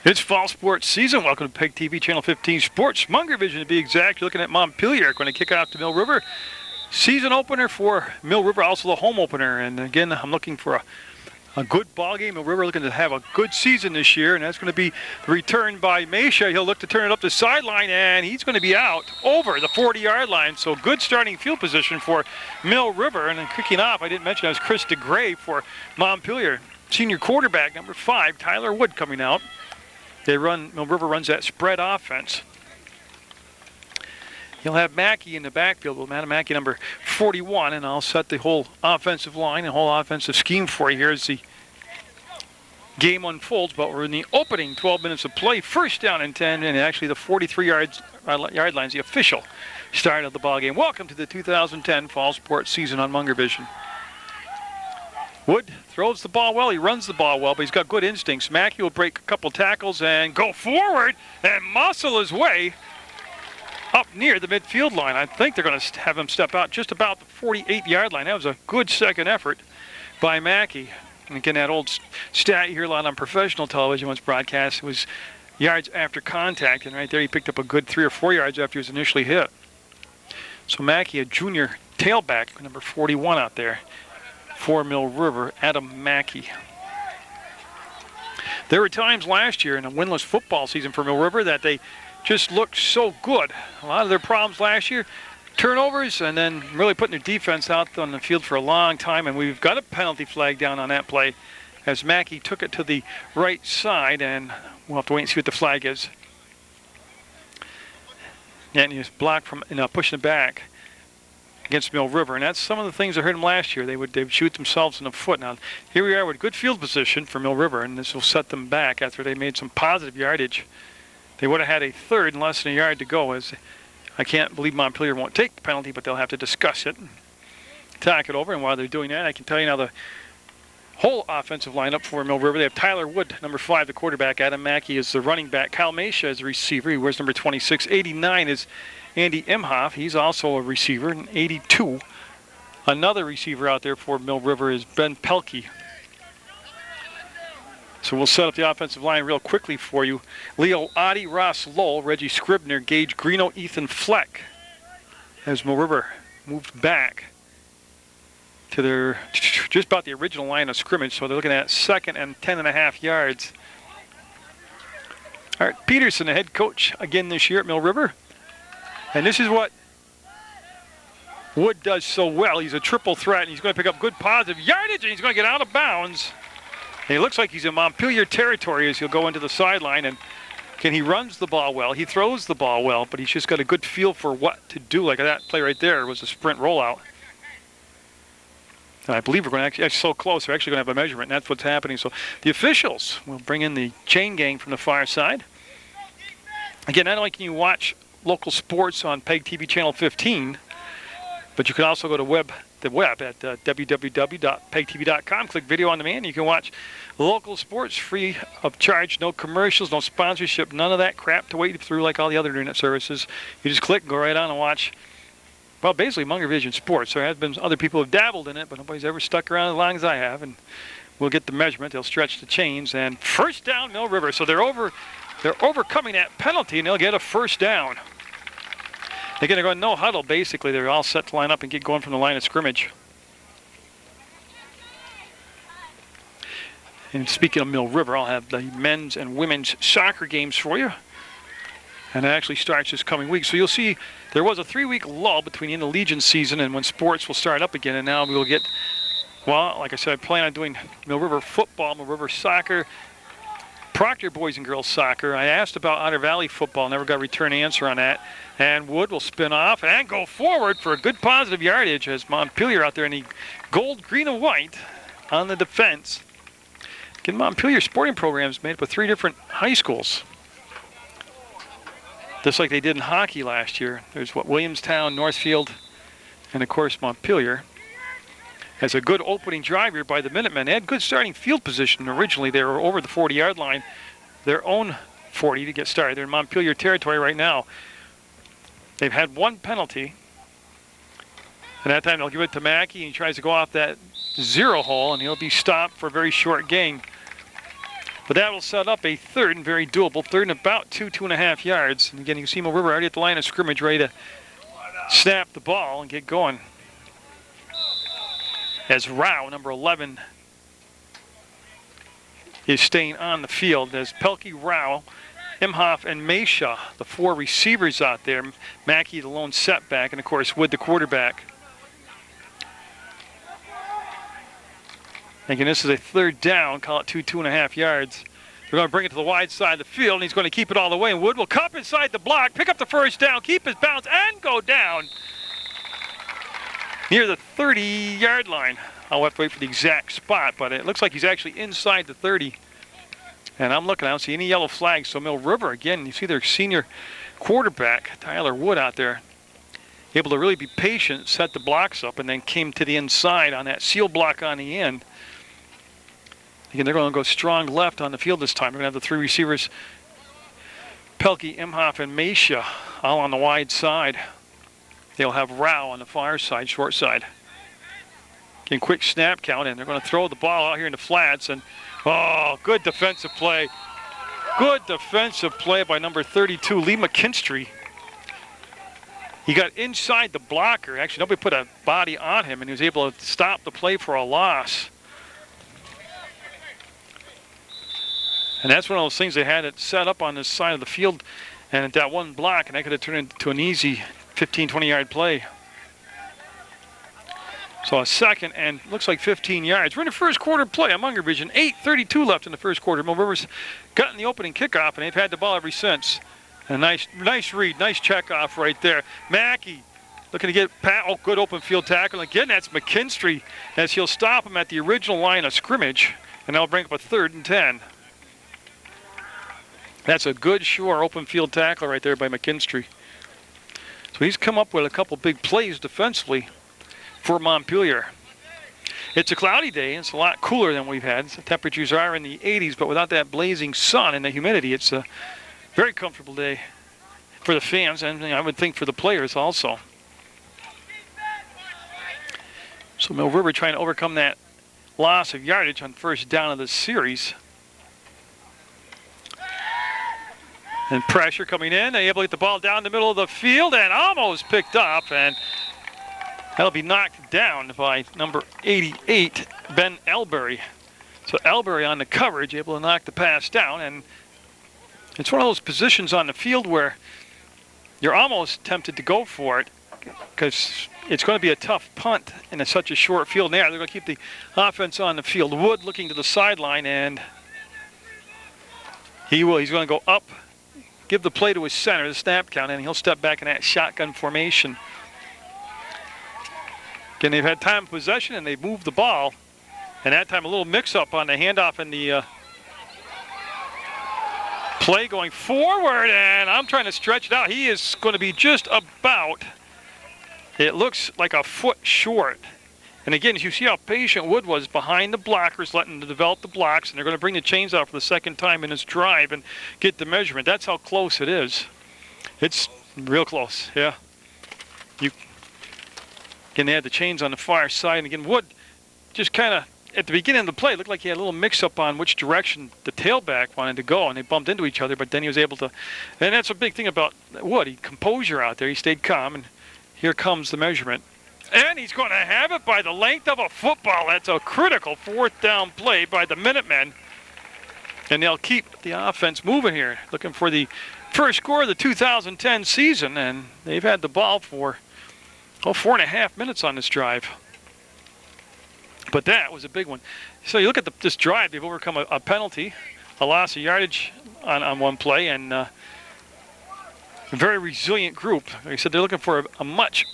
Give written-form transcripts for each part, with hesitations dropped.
It's fall sports season. Welcome to PEGTV Channel 15 Sports. Munger Vision to be exact. You're looking at Montpelier. Going to kick out to Mill River. Season opener for Mill River, also the home opener. And again, I'm looking for a good ball game. Mill River looking to have a good season this year, and that's going to be the return by Mesha. He'll look to turn it up the sideline, and he's going to be out over the 40-yard line. So good starting field position for Mill River. And then kicking off, I didn't mention, that was Chris DeGray for Montpelier. Senior quarterback, number 5, Tyler Wood, coming out. Mill River runs that spread offense. He'll have Mackey in the backfield. We'll have Mackey number 41, and I'll set the whole offensive line, the whole offensive scheme for you here as the game unfolds. But we're in the opening 12 minutes of play. First down and 10, and actually the 43-yard line is the official start of the ball game. Welcome to the 2010 fall sports season on Munger Vision. Wood throws the ball well. He runs the ball well, but he's got good instincts. Mackey will break a couple tackles and go forward and muscle his way up near the midfield line. I think they're going to have him step out just about the 48-yard line. That was a good second effort by Mackey. And again, that old stat you hear a lot on professional television once broadcast was yards after contact. And right there he picked up a good 3 or 4 yards after he was initially hit. So Mackey, a junior tailback, number 41 out there for Mill River, Adam Mackey. There were times last year in a winless football season for Mill River that they just looked so good. A lot of their problems last year, turnovers, and then really putting their defense out on the field for a long time. And we've got a penalty flag down on that play as Mackey took it to the right side, and we'll have to wait and see what the flag is. And he was blocked from pushing it back against Mill River, and that's some of the things that hurt them last year. They would shoot themselves in the foot. Now, here we are with good field position for Mill River, and this will set them back after they made some positive yardage. They would have had a third and less than a yard to go, as I can't believe Montpelier won't take the penalty, but they'll have to discuss it and talk it over. And while they're doing that, I can tell you now the whole offensive lineup for Mill River. They have Tyler Wood, number 5, the quarterback. Adam Mackey is the running back. Kyle Mesha is the receiver. He wears number 26. 89 is Andy Imhoff. He's also a receiver. And 82, another receiver out there for Mill River, is Ben Pelkey. So we'll set up the offensive line real quickly for you. Leo Oddie, Ross Lowell, Reggie Scribner, Gage Greeno, Ethan Fleck. As Mill River moved back to their just about the original line of scrimmage, so they're looking at 2nd and 10.5 yards. All right, Peterson, the head coach again this year at Mill River. And this is what Wood does so well. He's a triple threat, and he's going to pick up good positive yardage, and he's going to get out of bounds. And he looks like he's in Montpelier territory as he'll go into the sideline. And he runs the ball well. He throws the ball well, but he's just got a good feel for what to do. Like that play right there was a sprint rollout. And I believe we're going to actually so close. We're actually going to have a measurement, and that's what's happening. So the officials will bring in the chain gang from the far side. Again, not only can you watch local sports on PEGTV Channel 15, but you can also go to the web at www.pegtv.com. Click video on demand. You can watch local sports free of charge. No commercials, no sponsorship, none of that crap to wait through like all the other internet services. You just click and go right on and watch. Well, basically Munger Vision Sports. There have been other people who have dabbled in it, but nobody's ever stuck around as long as I have. And we'll get the measurement. They'll stretch the chains. And first down, Mill River. So they're overcoming that penalty, and they'll get a first down. They're going to go no huddle, basically. They're all set to line up and get going from the line of scrimmage. And speaking of Mill River, I'll have the men's and women's soccer games for you. And it actually starts this coming week. So you'll see there was a 3-week lull between the Interlegion season and when sports will start up again. And now we will get, well, like I said, I plan on doing Mill River football, Mill River soccer, Proctor boys and girls soccer. I asked about Otter Valley football, never got a return answer on that. And Wood will spin off and go forward for a good positive yardage as Montpelier out there in the gold, green, and white on the defense. Again, Montpelier sporting programs made up of 3 different high schools. Just like they did in hockey last year. There's Williamstown, Northfield, and of course Montpelier. Has a good opening drive here by the Minutemen. They had good starting field position originally. They were over the 40-yard line, their own 40 to get started. They're in Montpelier territory right now. They've had 1 penalty. And that time they'll give it to Mackey, and he tries to go off that 0 hole, and he'll be stopped for a very short gain. But that will set up a third and very doable. Third and about 2.5 yards. And again, you can see Mill River already at the line of scrimmage, ready to snap the ball and get going. As Rao, number 11, is staying on the field. As Pelkey, Rao, Imhoff, and Mesha, the 4 receivers out there. Mackey, the lone setback, and of course Wood, the quarterback. Again, this is a third down, call it 2.5 yards. They're going to bring it to the wide side of the field, and he's going to keep it all the way. And Wood will cup inside the block, pick up the first down, keep his bounce, and go down near the 30-yard line. I'll have to wait for the exact spot, but it looks like he's actually inside the 30. And I'm looking, I don't see any yellow flags. So Mill River, again, you see their senior quarterback, Tyler Wood, out there, able to really be patient, set the blocks up, and then came to the inside on that seal block on the end. Again, they're going to go strong left on the field this time. We're going to have the 3 receivers, Pelkey, Imhoff, and Mesha, all on the wide side. They'll have Rao on the far side, short side. Again, quick snap count, and they're going to throw the ball out here in the flats. And, oh, good defensive play. Good defensive play by number 32, Lee McKinstry. He got inside the blocker. Actually, nobody put a body on him, and he was able to stop the play for a loss. And that's one of those things they had it set up on this side of the field, and at that one block, and that could have turned into an easy 15, 20-yard play. So a second and looks like 15 yards. We're in the first quarter play on Munger Vision. 8:32 left in the first quarter. Mill River's gotten the opening kickoff, and they've had the ball ever since. A nice read, nice check off right there. Mackey looking to get good open field tackle. Again, that's McKinstry as he'll stop him at the original line of scrimmage, and that'll bring up a 3rd and 10. That's a good, sure open field tackle right there by McKinstry. So he's come up with a couple big plays defensively for Montpelier. It's a cloudy day, and it's a lot cooler than we've had. The temperatures are in the 80s, but without that blazing sun and the humidity, it's a very comfortable day for the fans, and I would think for the players also. So Mill River trying to overcome that loss of yardage on first down of the series. And pressure coming in. They're able to get the ball down the middle of the field and almost picked up. And that'll be knocked down by number 88, Ben Elbury. So Elbury on the coverage, able to knock the pass down. And it's one of those positions on the field where you're almost tempted to go for it because it's going to be a tough punt in such a short field. Now they're going to keep the offense on the field. Wood looking to the sideline, and he will. He's going to go up, give the play to his center, the snap count, and he'll step back in that shotgun formation. Again, they've had time of possession, and they've moved the ball. And that time a little mix-up on the handoff and the play going forward, and I'm trying to stretch it out. He is going to be just about, it looks like a foot short. And again, as you see how patient Wood was behind the blockers, letting them develop the blocks, and they're going to bring the chains out for the second time in his drive and get the measurement. That's how close it is. It's real close, yeah. Again, they had the chains on the far side, and again, Wood just kind of, at the beginning of the play, looked like he had a little mix-up on which direction the tailback wanted to go, and they bumped into each other, but then he was able to, and that's a big thing about Wood, he composure out there, he stayed calm, and here comes the measurement. And he's going to have it by the length of a football. That's a critical 4th down play by the Minutemen. And they'll keep the offense moving here, looking for the first score of the 2010 season, and they've had the ball for 4.5 minutes on this drive. But that was a big one. So you look at this drive, they've overcome a penalty, a loss of yardage on one play, and a very resilient group. Like I said, they're looking for a much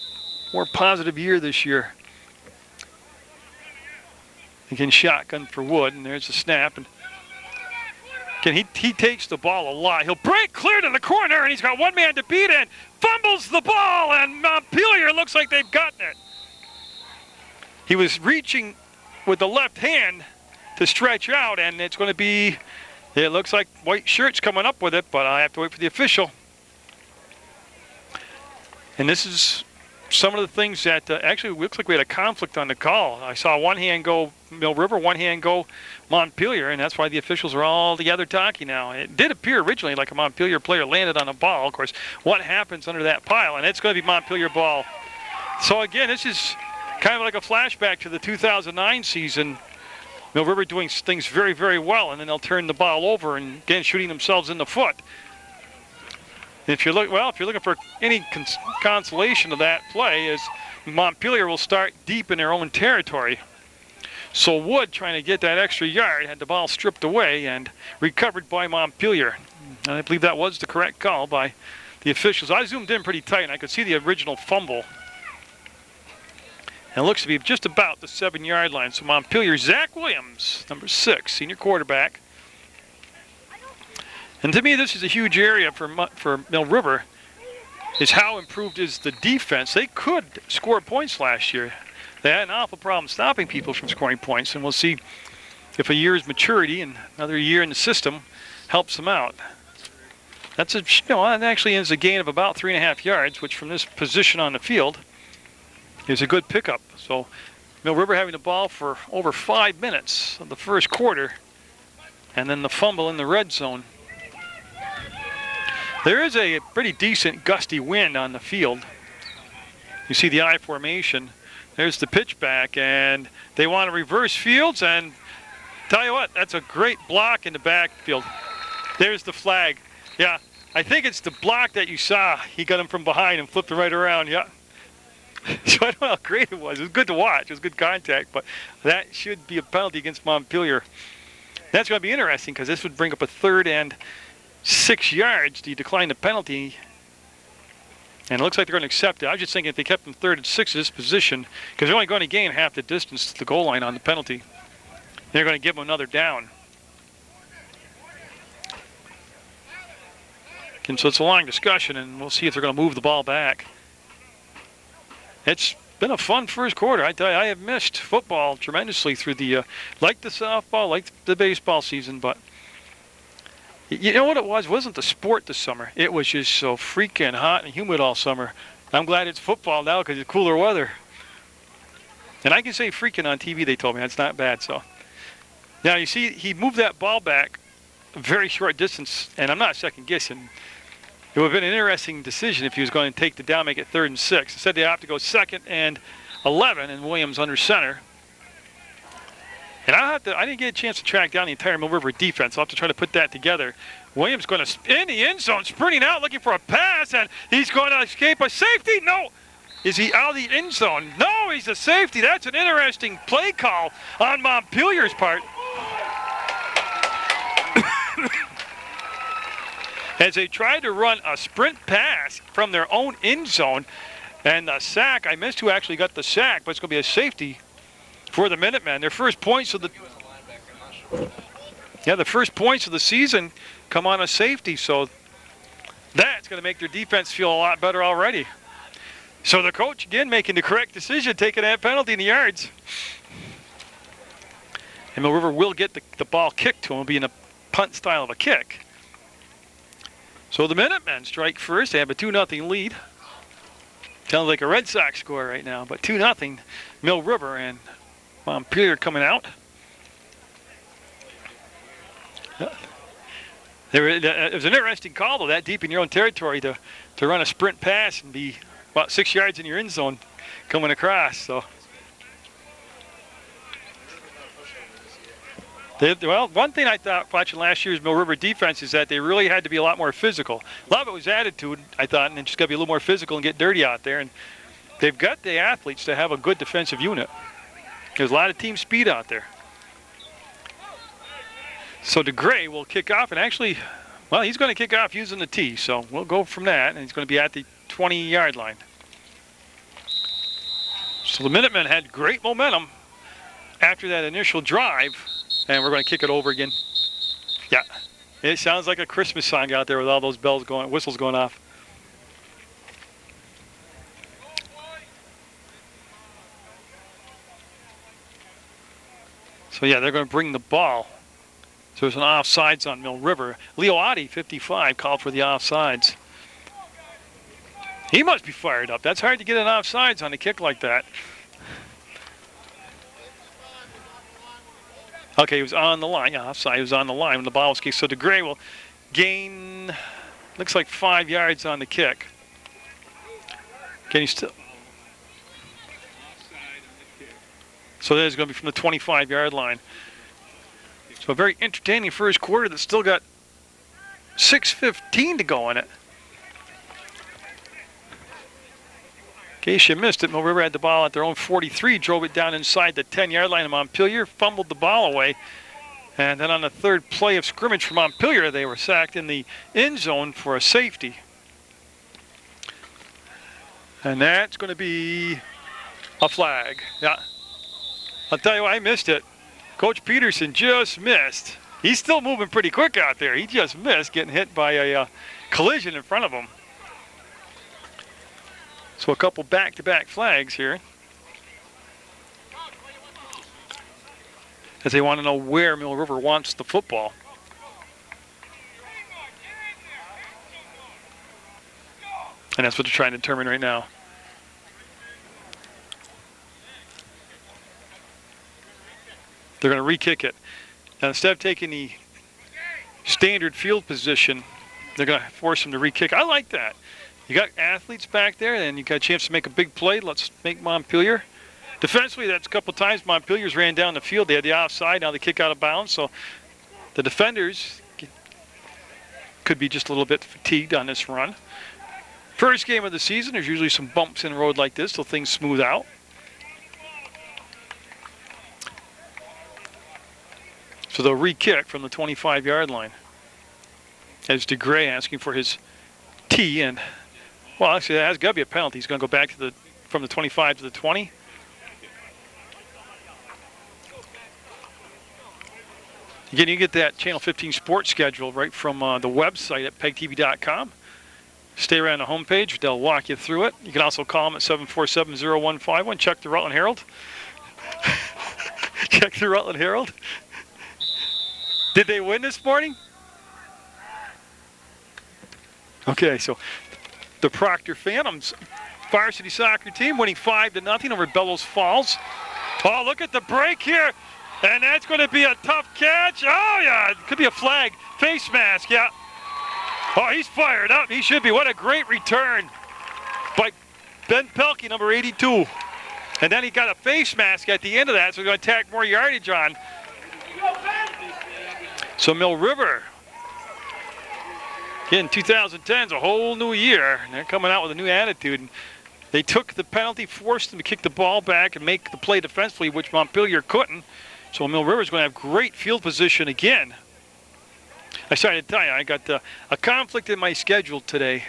more positive year this year. Again, shotgun for Wood, and there's the snap. And again, he takes the ball a lot. He'll break clear to the corner, and he's got one man to beat and fumbles the ball, and Montpelier looks like they've gotten it. He was reaching with the left hand to stretch out, and it's going to be, it looks like white shirt's coming up with it, but I have to wait for the official. And this is some of the things that actually looks like we had a conflict on the call. I saw one hand go Mill River, one hand go Montpelier, and that's why the officials are all together talking now. It did appear originally like a Montpelier player landed on a ball. Of course, what happens under that pile? And it's going to be Montpelier ball. So again, this is kind of like a flashback to the 2009 season. Mill River doing things very, very well, and then they'll turn the ball over and again shooting themselves in the foot. If you're looking for any consolation of that play, is Montpelier will start deep in their own territory. So Wood, trying to get that extra yard, had the ball stripped away and recovered by Montpelier. And I believe that was the correct call by the officials. I zoomed in pretty tight, and I could see the original fumble. And it looks to be just about the 7-yard line. So Montpelier, Zach Williams, number 6, senior quarterback. And to me, this is a huge area for Mill River, is how improved is the defense. They could score points last year. They had an awful problem stopping people from scoring points, and we'll see if a year's maturity and another year in the system helps them out. That's that actually ends a gain of about 3.5 yards, which from this position on the field is a good pickup. So Mill River having the ball for over 5 minutes of the first quarter, and then the fumble in the red zone. There is a pretty decent gusty wind on the field. You see the I formation. There's the pitch back, and they want to reverse fields, and tell you what, that's a great block in the backfield. There's the flag. Yeah, I think it's the block that you saw. He got him from behind and flipped it right around, yeah. So I don't know how great it was. It was good to watch. It was good contact, but that should be a penalty against Montpelier. That's going to be interesting because this would bring up a 3rd and 6 yards. Do you decline the penalty? And it looks like they're going to accept it. I was just thinking if they kept them 3rd and 6 in this position, because they're only going to gain half the distance to the goal line on the penalty, they're going to give them another down. And so it's a long discussion, and we'll see if they're going to move the ball back. It's been a fun first quarter. I tell you, I have missed football tremendously through the, like the softball, like the baseball season, but you know what it was? It wasn't the sport this summer. It was just so freaking hot and humid all summer. I'm glad it's football now because it's cooler weather. And I can say freaking on TV, they told me. That's not bad. So now you see he moved that ball back a very short distance, and I'm not second guessing. It would have been an interesting decision if he was going to take the down, make it 3rd and 6. Instead, they have to go 2nd and 11, and Williams under center. And I didn't get a chance to track down the entire Mill River defense. I'll have to try to put that together. Williams going to in the end zone, sprinting out, looking for a pass, and he's going to escape a safety. No. Is he out of the end zone? No, he's a safety. That's an interesting play call on Montpelier's part. As they tried to run a sprint pass from their own end zone, and the sack, I missed who actually got the sack, but it's going to be a safety for the Minutemen. Their first points of the first points of the season come on a safety, so that's going to make their defense feel a lot better already. So the coach again making the correct decision, taking that penalty in the yards. And Mill River will get the ball kicked to him. It'll be in a punt style of a kick. So the Minutemen strike first. They have a 2-0 lead. Sounds like a Red Sox score right now, but 2-0 Mill River, and Montpelier coming out. It was an interesting call, though, that deep in your own territory to run a sprint pass and be about 6 yards in your end zone coming across. So, well, one thing I thought watching last year's Mill River defense is that they really had to be a lot more physical. A lot of it was attitude, I thought, and they just got to be a little more physical and get dirty out there. And they've got the athletes to have a good defensive unit. There's a lot of team speed out there. So DeGray will kick off, and actually, well, he's going to kick off using the tee, so we'll go from that, and he's going to be at the 20-yard line. So the Minutemen had great momentum after that initial drive, and we're going to kick it over again. Yeah, it sounds like a Christmas song out there with all those bells going, whistles going off. So yeah, they're going to bring the ball. So there's an offsides on Mill River. Leo Otti, 55, called for the offsides. He must be fired up. That's hard to get an offsides on a kick like that. Okay, he was on the line. Yeah, offside. He was on the line when the ball was kicked. So DeGray will gain, looks like 5 yards on the kick. Can he still? So that is going to be from the 25-yard line. So a very entertaining first quarter that's still got 6:15 to go in it. In case you missed it, Mill River had the ball at their own 43, drove it down inside the 10-yard line of Montpelier, fumbled the ball away. And then on the third play of scrimmage for Montpelier, they were sacked in the end zone for a safety. And that's going to be a flag. Yeah. I'll tell you what, I missed it. Coach Peterson just missed. He's still moving pretty quick out there. He just missed getting hit by a collision in front of him. So a couple back-to-back flags here, as they want to know where Mill River wants the football. And that's what they're trying to determine right now. They're going to re-kick it. Now instead of taking the standard field position, they're going to force them to re-kick. I like that. You got athletes back there, and you got a chance to make a big play. Let's make Montpelier. Defensively, that's a couple times Montpelier's ran down the field. They had the offside, now they kick out of bounds. So the defenders could be just a little bit fatigued on this run. First game of the season, there's usually some bumps in the road like this till things smooth out. So they'll re-kick from the 25-yard line. As DeGray asking for his tee, and well, actually, that has got to be a penalty. He's going to go back to from the 25 to the 20. Again, you get that Channel 15 sports schedule right from the website at PEGTV.com. Stay around the homepage. They'll walk you through it. You can also call them at 747-0151. Check the Rutland Herald. Check the Rutland Herald. Did they win this morning? Okay, so the Proctor Phantoms varsity soccer team winning 5-0 over Bellows Falls. Oh, look at the break here. And that's going to be a tough catch. Oh, yeah, it could be a flag. Face mask, yeah. Oh, he's fired up. He should be. What a great return by Ben Pelkey, number 82. And then he got a face mask at the end of that, so we're going to tack more yardage on. So Mill River, again, 2010 is a whole new year, and they're coming out with a new attitude. And they took the penalty, forced them to kick the ball back and make the play defensively, which Montpelier couldn't. So Mill River is going to have great field position again. I started to tell you, I got a conflict in my schedule today.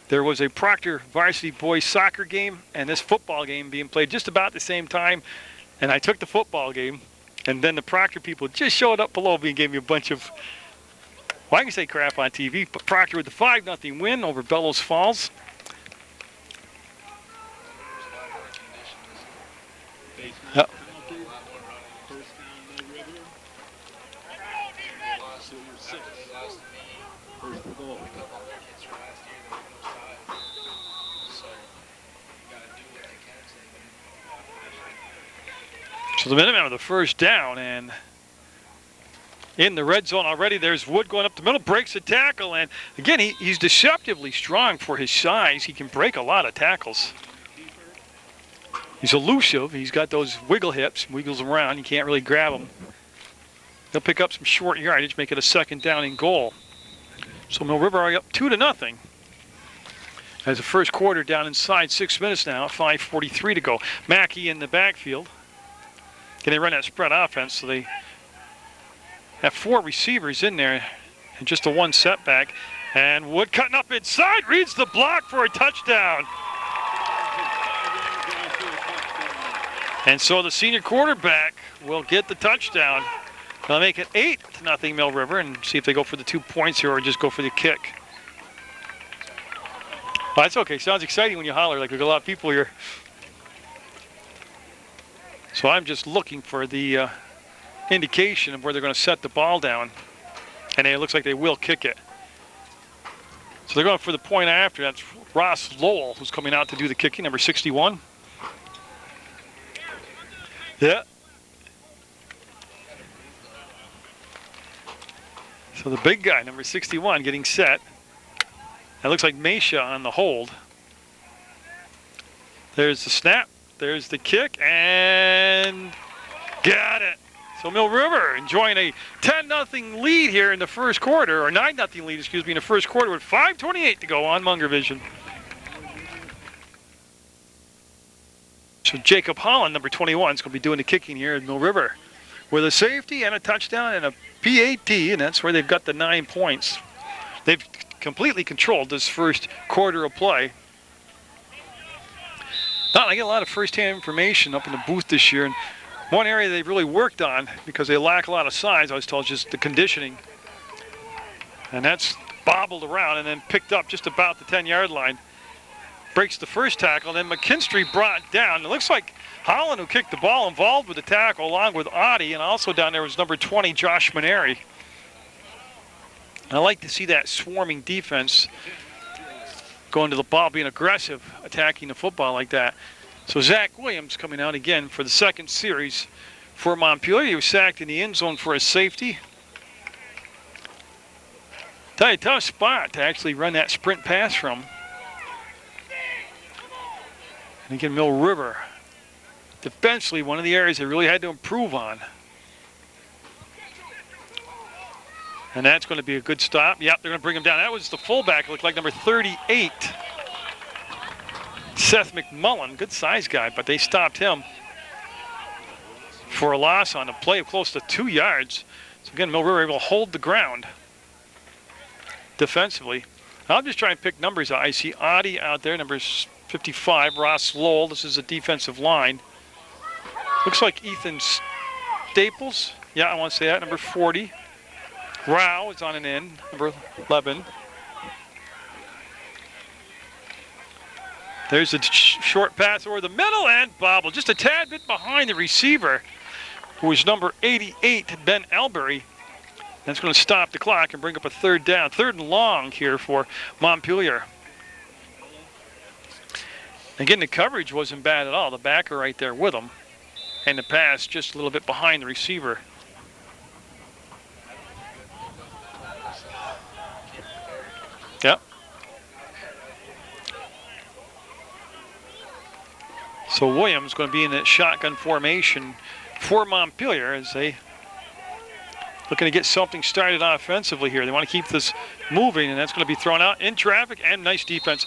There was a Proctor Varsity boys soccer game and this football game being played just about the same time. And I took the football game, and then the Proctor people just showed up below me and gave me a bunch of, well, I can say crap on TV, but Proctor with the 5-0 win over Bellows Falls. Yep. So the Minutemen with the first down, and in the red zone already, there's Wood going up the middle, breaks a tackle, and again, he's deceptively strong for his size. He can break a lot of tackles. He's elusive. He's got those wiggle hips, wiggles them around. You can't really grab him. He'll pick up some short yardage, make it a second down and goal. So Mill River are up 2-0. As the first quarter down inside 6 minutes now, 5:43 to go. Mackey in the backfield. Can they run that spread offense? So they have 4 receivers in there and just a 1 setback. And Wood cutting up inside, reads the block for a touchdown. And so the senior quarterback will get the touchdown. They'll make it 8-0 Mill River, and see if they go for the 2 points here or just go for the kick. Well, that's okay. Sounds exciting when you holler, like we've got a lot of people here. So I'm just looking for the indication of where they're going to set the ball down. And it looks like they will kick it. So they're going for the point after. That's Ross Lowell, who's coming out to do the kicking, number 61. Yeah. So the big guy, number 61, getting set. That looks like Mesha on the hold. There's the snap. There's the kick. And got it. So Mill River enjoying a 10-0 lead here in the first quarter, or 9-0 lead, excuse me, in the first quarter with 5:28 to go on Munger Vision. So Jacob Holland, number 21, is going to be doing the kicking here at Mill River with a safety and a touchdown and a PAT, and that's where they've got the 9 points. They've completely controlled this first quarter of play. I get a lot of first-hand information up in the booth this year, and one area they've really worked on, because they lack a lot of size, I was told, just the conditioning. And that's bobbled around and then picked up just about the 10-yard line. Breaks the first tackle, and then McKinstry brought down. It looks like Holland, who kicked the ball, involved with the tackle, along with Audie, and also down there was number 20, Josh Maneri. I like to see that swarming defense going to the ball, being aggressive, attacking the football like that. So Zach Williams coming out again for the second series for Montpelier. He was sacked in the end zone for a safety. Tell you, tough spot to actually run that sprint pass from. And again, Mill River, defensively, one of the areas they really had to improve on. And that's going to be a good stop. Yep, they're going to bring him down. That was the fullback. It looked like number 38. Seth McMullen, good size guy, but they stopped him for a loss on a play of close to 2 yards. So again, Mill River able to hold the ground defensively. I'll just try and pick numbers out. I see Audie out there, number 55, Ross Lowell. This is a defensive line. Looks like Ethan Staples. Yeah, I want to say that, number 40. Rao is on an end, number 11. There's a short pass over the middle and bobble, just a tad bit behind the receiver, who was number 88, Ben Albury. That's going to stop the clock and bring up a third down. Third and long here for Montpelier. Again, the coverage wasn't bad at all. The backer right there with him. And the pass just a little bit behind the receiver. Yep. So Williams going to be in that shotgun formation for Montpelier as they looking to get something started offensively here. They want to keep this moving, and that's going to be thrown out in traffic, and nice defense.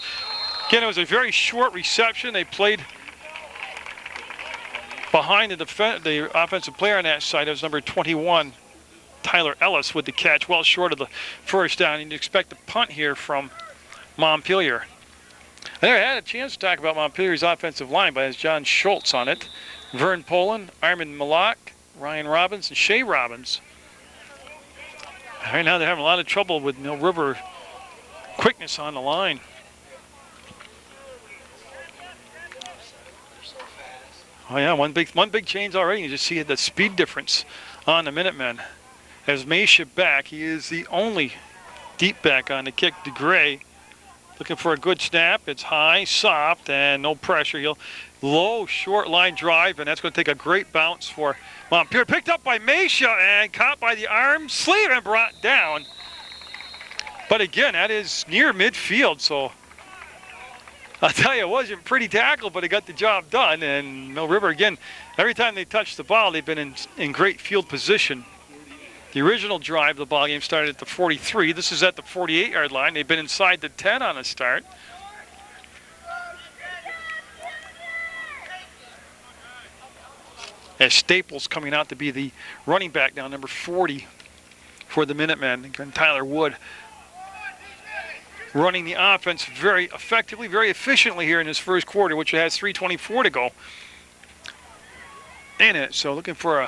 Again, it was a very short reception. They played behind the offensive player on that side. It was number 21, Tyler Ellis, with the catch, well short of the first down. You'd expect a punt here from Montpelier. I never had a chance to talk about Montpelier's offensive line, but has John Schultz on it. Vern Poland, Armin Malak, Ryan Robbins, and Shea Robbins. Right now they're having a lot of trouble with Mill River quickness on the line. Oh yeah, one big change already. You just see the speed difference on the Minutemen. As Mesha back, he is the only deep back on the kick. DeGray looking for a good snap. It's high, soft, and no pressure. He'll low, short line drive, and that's going to take a great bounce for Montpelier. Picked up by Mesha and caught by the arm sleeve and brought down. But again, that is near midfield, so I'll tell you, it wasn't pretty tackle, but it got the job done. And Mill River, again, every time they touch the ball, they've been in great field position. The original drive of the ball game started at the 43. This is at the 48-yard line. They've been inside the 10 on the start. As Staples coming out to be the running back now, number 40 for the Minutemen. Again, Tyler Wood running the offense very effectively, very efficiently here in this first quarter, which has 3:24 to go in it. So looking for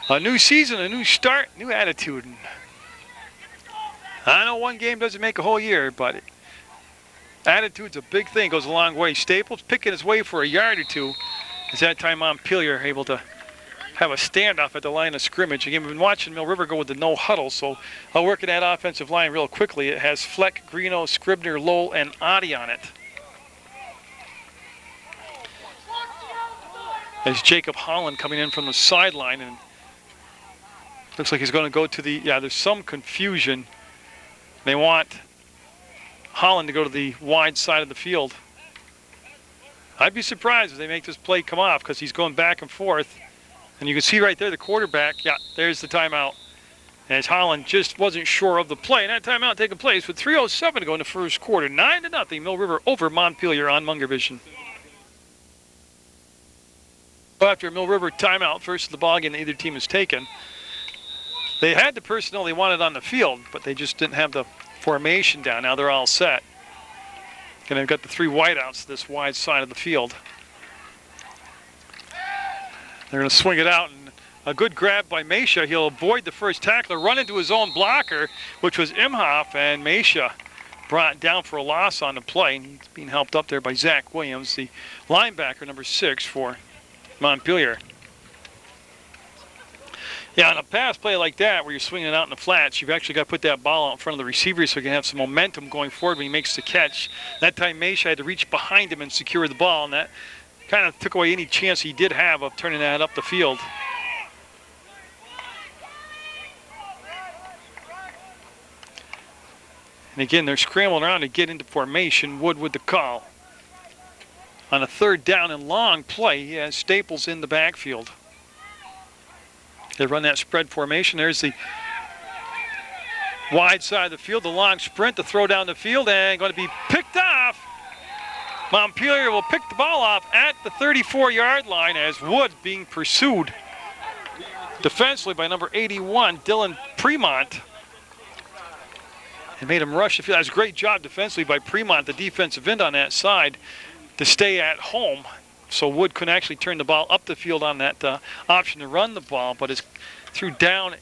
a new season, a new start, new attitude. And I know one game doesn't make a whole year, but attitude's a big thing, goes a long way. Staples picking his way for a yard or two. Is that time Montpelier able to have a standoff at the line of scrimmage. Again, we've been watching Mill River go with the no huddle, so I'll work at that offensive line real quickly. It has Fleck, Greeno, Scribner, Lowell, and Adi on it. There's Jacob Holland coming in from the sideline, and looks like he's going to go to the, there's some confusion. They want Holland to go to the wide side of the field. I'd be surprised if they make this play come off because he's going back and forth. And you can see right there the quarterback, there's the timeout. As Holland just wasn't sure of the play. And that timeout taking place with 3:07 to go in the first quarter. 9-0, Mill River over Montpelier on Munger Vision. After a Mill River timeout, first of the ball game that either team has taken, they had the personnel they wanted on the field, but they just didn't have the formation down. Now they're all set. And they've got the 3 wideouts this wide side of the field. They're going to swing it out, and a good grab by Mesha. He'll avoid the first tackler, run into his own blocker, which was Imhoff, and Mesha brought down for a loss on the play. He's being helped up there by Zach Williams, the linebacker, number 6 for Montpelier. On a pass play like that where you're swinging it out in the flats, you've actually got to put that ball out in front of the receiver so you can have some momentum going forward when he makes the catch. That time Mesha had to reach behind him and secure the ball, and that kind of took away any chance he did have of turning that up the field. And again, they're scrambling around to get into formation. Wood with the call. On a 3rd down and long play, he has Staples in the backfield. They run that spread formation. There's the wide side of the field, the long sprint, the throw down the field, and going to be picked off. Montpelier will pick the ball off at the 34-yard line as Wood being pursued defensively by number 81, Dylan Premont. It made him rush the field. That was a great job defensively by Premont, the defensive end on that side, to stay at home. So Wood couldn't actually turn the ball up the field on that option to run the ball, but is threw down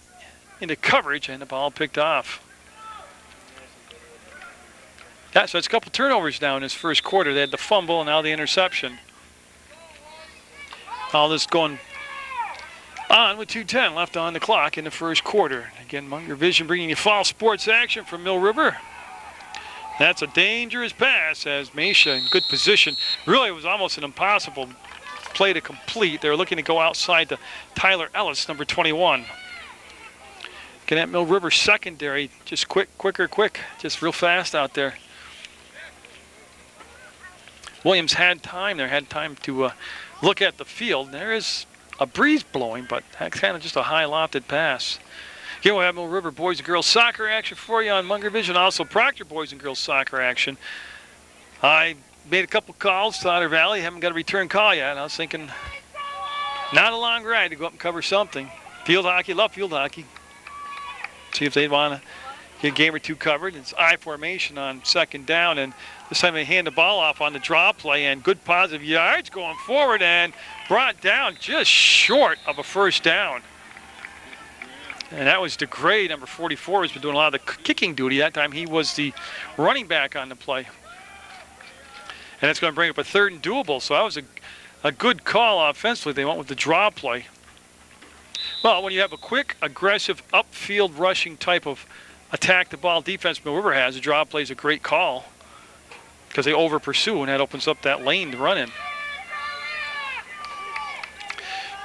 into coverage and the ball picked off. So it's a couple turnovers now in this first quarter. They had the fumble and now the interception. All this going on with 2:10 left on the clock in the first quarter. Again, Munger Vision bringing you fall sports action from Mill River. That's a dangerous pass as Mesha in good position. Really, it was almost an impossible play to complete. They were looking to go outside to Tyler Ellis, number 21. Looking at Mill River secondary, just quick, just real fast out there. Williams had time to look at the field. There is a breeze blowing, but that's kind of just a high lofted pass. Here we'll have Mill River boys and girls soccer action for you on Munger Vision. Also Proctor boys and girls soccer action. I made a couple calls to Otter Valley. Haven't got a return call yet. And I was thinking, not a long ride to go up and cover something. Field hockey, love field hockey. See if they'd want to get a game or two covered. It's I formation on 2nd down, and this time they hand the ball off on the draw play, and good positive yards going forward and brought down just short of a 1st down. And that was DeGray, number 44, who's been doing a lot of the kicking duty. That time he was the running back on the play. And it's going to bring up a 3rd and doable. So that was a good call offensively. They went with the draw play. Well, when you have a quick, aggressive, upfield rushing type of attack the ball defense Mill River has, a draw play is a great call because they over-pursue, and that opens up that lane to run in.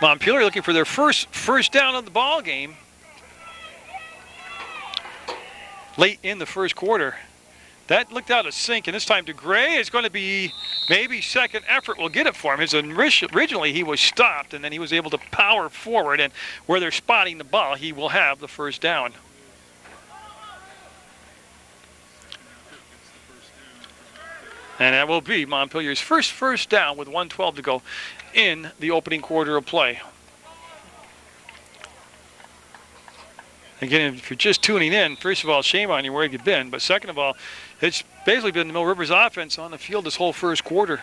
Montpelier looking for their first down of the ball game. Late in the first quarter. That looked out of sync, and this time DeGray is going to be maybe second effort will get it for him. Originally he was stopped, and then he was able to power forward, and where they're spotting the ball, he will have the 1st down. And that will be Montpelier's first down with 1:12 to go in the opening quarter of play. Again, if you're just tuning in, first of all, shame on you where you've been. But second of all, it's basically been the Mill River's offense on the field this whole first quarter.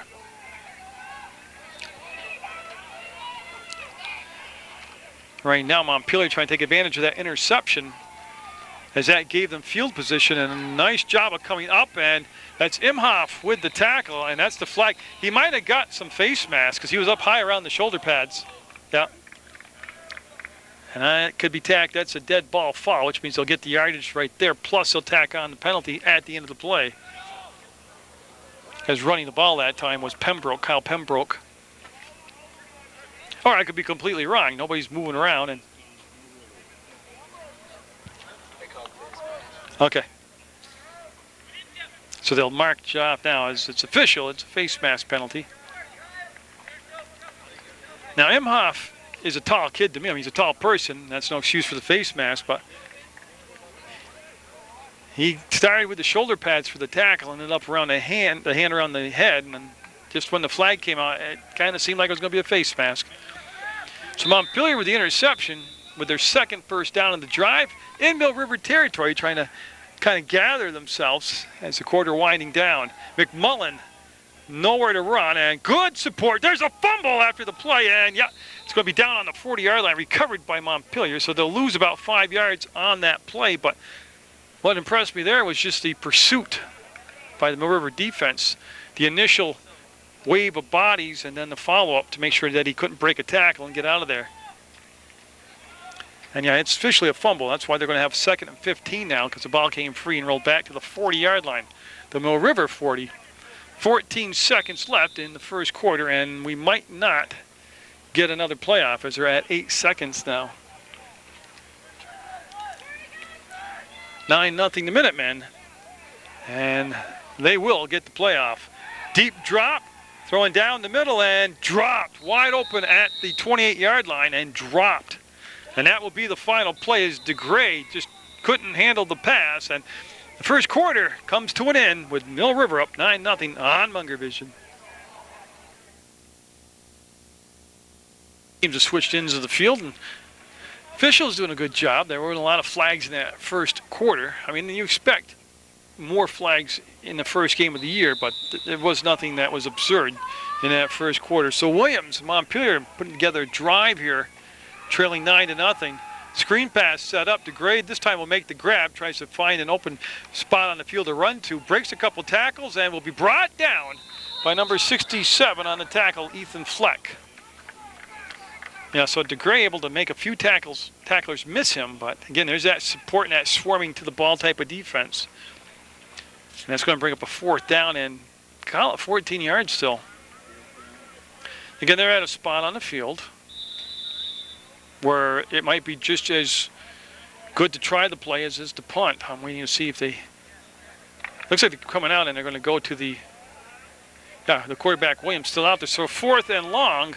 Right now, Montpelier trying to take advantage of that interception as that gave them field position, and a nice job of coming up, and that's Imhoff with the tackle, and that's the flag. He might have got some face mask because he was up high around the shoulder pads. Yeah. And that could be tacked. That's a dead ball foul, which means they'll get the yardage right there. Plus, they'll tack on the penalty at the end of the play. Because running the ball that time was Pembroke, Kyle Pembroke. Or I could be completely wrong. Nobody's moving around. And okay. So they'll mark it off now as it's official. It's a face mask penalty. Now, Imhoff is a tall kid to me. I mean, he's a tall person. That's no excuse for the face mask, but he started with the shoulder pads for the tackle and ended up around the hand around the head, and then just when the flag came out, it kind of seemed like it was going to be a face mask. So Montpelier with the interception with their second first down in the drive in Mill River territory, trying to kind of gather themselves as the quarter winding down. McMullen nowhere to run, and good support. There's a fumble after the play, and yeah, it's going to be down on the 40-yard line, recovered by Montpelier, so they'll lose about 5 yards on that play. But what impressed me there was just the pursuit by the Mill River defense, the initial wave of bodies, and then the follow-up to make sure that he couldn't break a tackle and get out of there. And yeah, it's officially a fumble. That's why they're going to have 2nd and 15 now, because the ball came free and rolled back to the 40-yard line. The Mill River 40. 14 seconds left in the first quarter, and we might not get another playoff as they're at 8 seconds now. 9-0 the Minutemen, and they will get the playoff. Deep drop, throwing down the middle, and dropped wide open at the 28-yard line, and dropped. And that will be the final play as DeGray just couldn't handle the pass, and the first quarter comes to an end with Mill River up 9-0 on Munger Vision. Teams have switched ends of the field, and officials doing a good job. There weren't a lot of flags in that first quarter. I mean, you expect more flags in the first game of the year, but there was nothing that was absurd in that first quarter. So Williams, Montpelier, putting together a drive here, trailing 9-0. Screen pass set up. DeGray this time will make the grab, tries to find an open spot on the field to run to, breaks a couple tackles, and will be brought down by number 67 on the tackle, Ethan Fleck. Yeah, so DeGray able to make a few tacklers miss him, but again, there's that support and that swarming to the ball type of defense. And that's going to bring up a 4th down and call it 14 yards still. Again, they're at a spot on the field where it might be just as good to try the play as is to punt. I'm waiting to see if they... Looks like they're coming out and they're going to go to the... Yeah, the quarterback, Williams, still out there. So 4th and long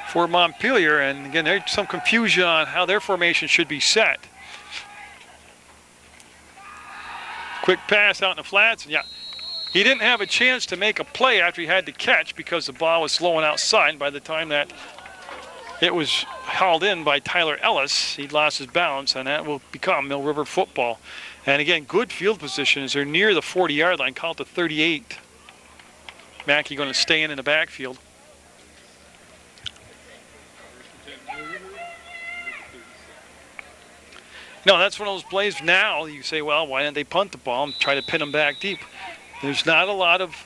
for Montpelier. And again, there's some confusion on how their formation should be set. Quick pass out in the flats. And yeah, he didn't have a chance to make a play after he had to catch because the ball was slowing outside. By the time that it was hauled in by Tyler Ellis, he'd lost his balance, and that will become Mill River football. And again, good field position as they're near the 40-yard line, call it the 38. Mackey going to stay in the backfield. No, that's one of those plays now you say, well, why didn't they punt the ball and try to pin them back deep? There's not a lot of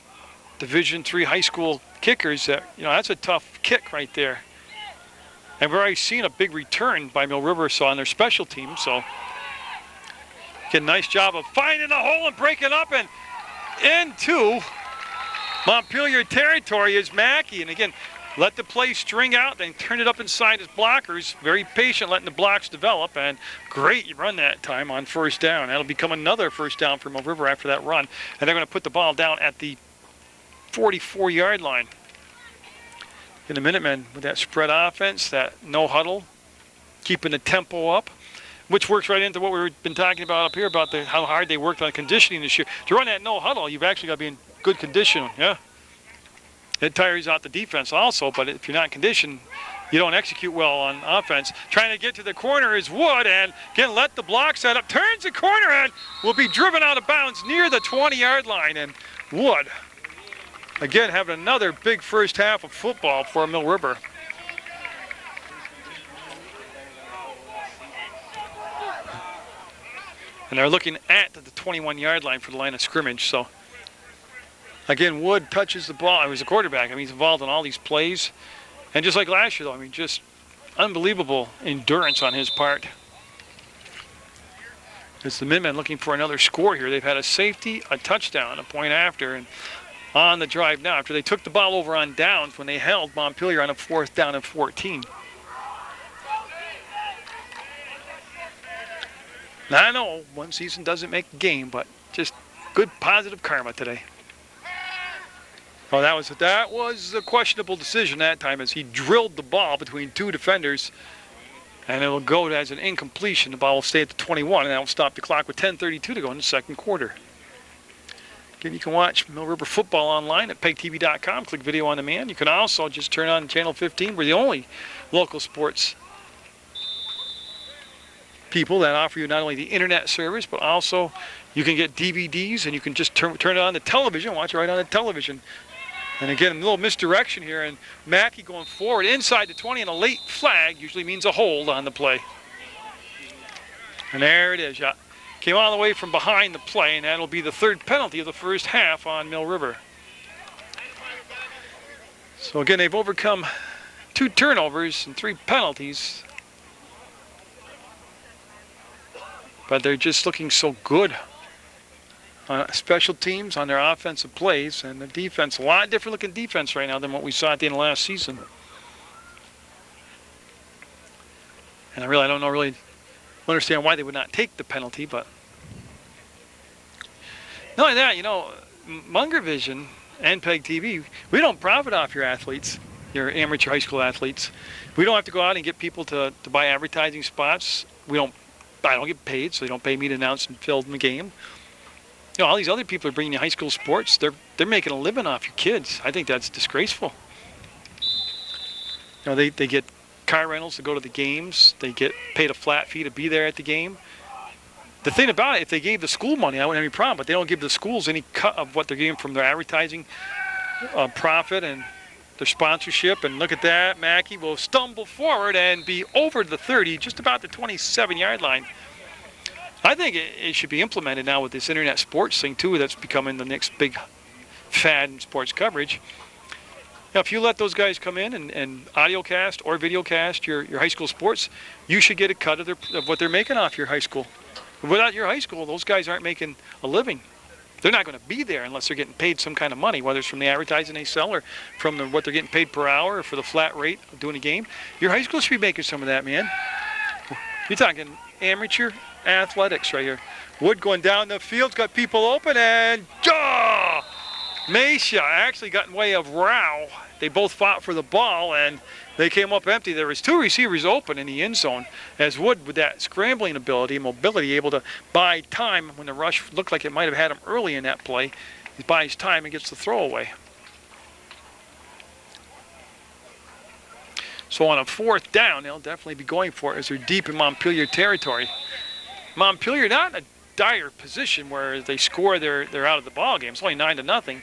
Division III high school kickers that, that's a tough kick right there. And we've already seen a big return by Mill River on their special team. So, again, nice job of finding the hole and breaking up and into Montpelier territory is Mackey. And again, let the play string out, then turn it up inside his blockers. Very patient, letting the blocks develop. And great run that time on 1st down. That'll become another 1st down for Mill River after that run. And they're going to put the ball down at the 44-yard line. In the Minutemen with that spread offense, that no huddle, keeping the tempo up, which works right into what we've been talking about up here about how hard they worked on conditioning this year. To run that no huddle, you've actually got to be in good condition. Yeah, it tires out the defense also, but if you're not in condition, you don't execute well on offense. Trying to get to the corner is Wood, and again, let the block set up, turns the corner, and will be driven out of bounds near the 20-yard line. And Wood, again, having another big first half of football for Mill River. And they're looking at the 21-yard line for the line of scrimmage. So, again, Wood touches the ball. He was a quarterback. I mean, he's involved in all these plays. And just like last year, though, I mean, just unbelievable endurance on his part. It's the Minutemen looking for another score here. They've had a safety, a touchdown, a point after, and on the drive now after they took the ball over on downs when they held Montpelier on a 4th down and 14. Now, I know one season doesn't make a game, but just good positive karma today. Oh, that was a questionable decision that time as he drilled the ball between 2 defenders, and it'll go as an incompletion. The ball will stay at the 21, and that will stop the clock with 10:32 to go in the second quarter. Again, you can watch Mill River football online at PEGTV.com. Click video on demand. You can also just turn on channel 15. We're the only local sports people that offer you not only the internet service, but also you can get DVDs, and you can just turn it on the television, watch it right on the television. And again, a little misdirection here, and Mackey going forward inside the 20, and a late flag usually means a hold on the play. And there it is. Yeah. Came all the way from behind the play, and that'll be the 3rd penalty of the first half on Mill River. So again, they've overcome 2 turnovers and 3 penalties. But they're just looking so good on special teams, on their offensive plays, and the defense. A lot different looking defense right now than what we saw at the end of last season. And I don't understand why they would not take the penalty, but not only that, you know, Munger Vision and PEGTV, we don't profit off your athletes, your amateur high school athletes. We don't have to go out and get people to buy advertising spots. I don't get paid, so they don't pay me to announce and film the game. You know, all these other people are bringing you high school sports. They're making a living off your kids. I think that's disgraceful. You know, they get car rentals to go to the games. They get paid a flat fee to be there at the game. The thing about it, if they gave the school money, I wouldn't have any problem, but they don't give the schools any cut of what they're getting from their advertising profit and their sponsorship. And look at that, Mackey will stumble forward and be over the 30, just about the 27-yard line. I think it should be implemented now with this internet sports thing too, that's becoming the next big fad in sports coverage. Now, if you let those guys come in and audio cast or video cast your high school sports, you should get a cut of what they're making off your high school. Without your high school, those guys aren't making a living. They're not going to be there unless they're getting paid some kind of money, whether it's from the advertising they sell or from what they're getting paid per hour or for the flat rate of doing a game. Your high school should be making some of that, man. You're talking amateur athletics right here. Wood going down the field, got people open, and Mesha actually got in way of Rao. They both fought for the ball, and they came up empty. There was 2 receivers open in the end zone, as Wood, with that scrambling ability and mobility, able to buy time when the rush looked like it might have had him early in that play. He buys time and gets the throwaway. So on a 4th down, they'll definitely be going for it as they're deep in Montpelier territory. Montpelier not in a dire position where they score, they're out of the ball game. It's only 9-0.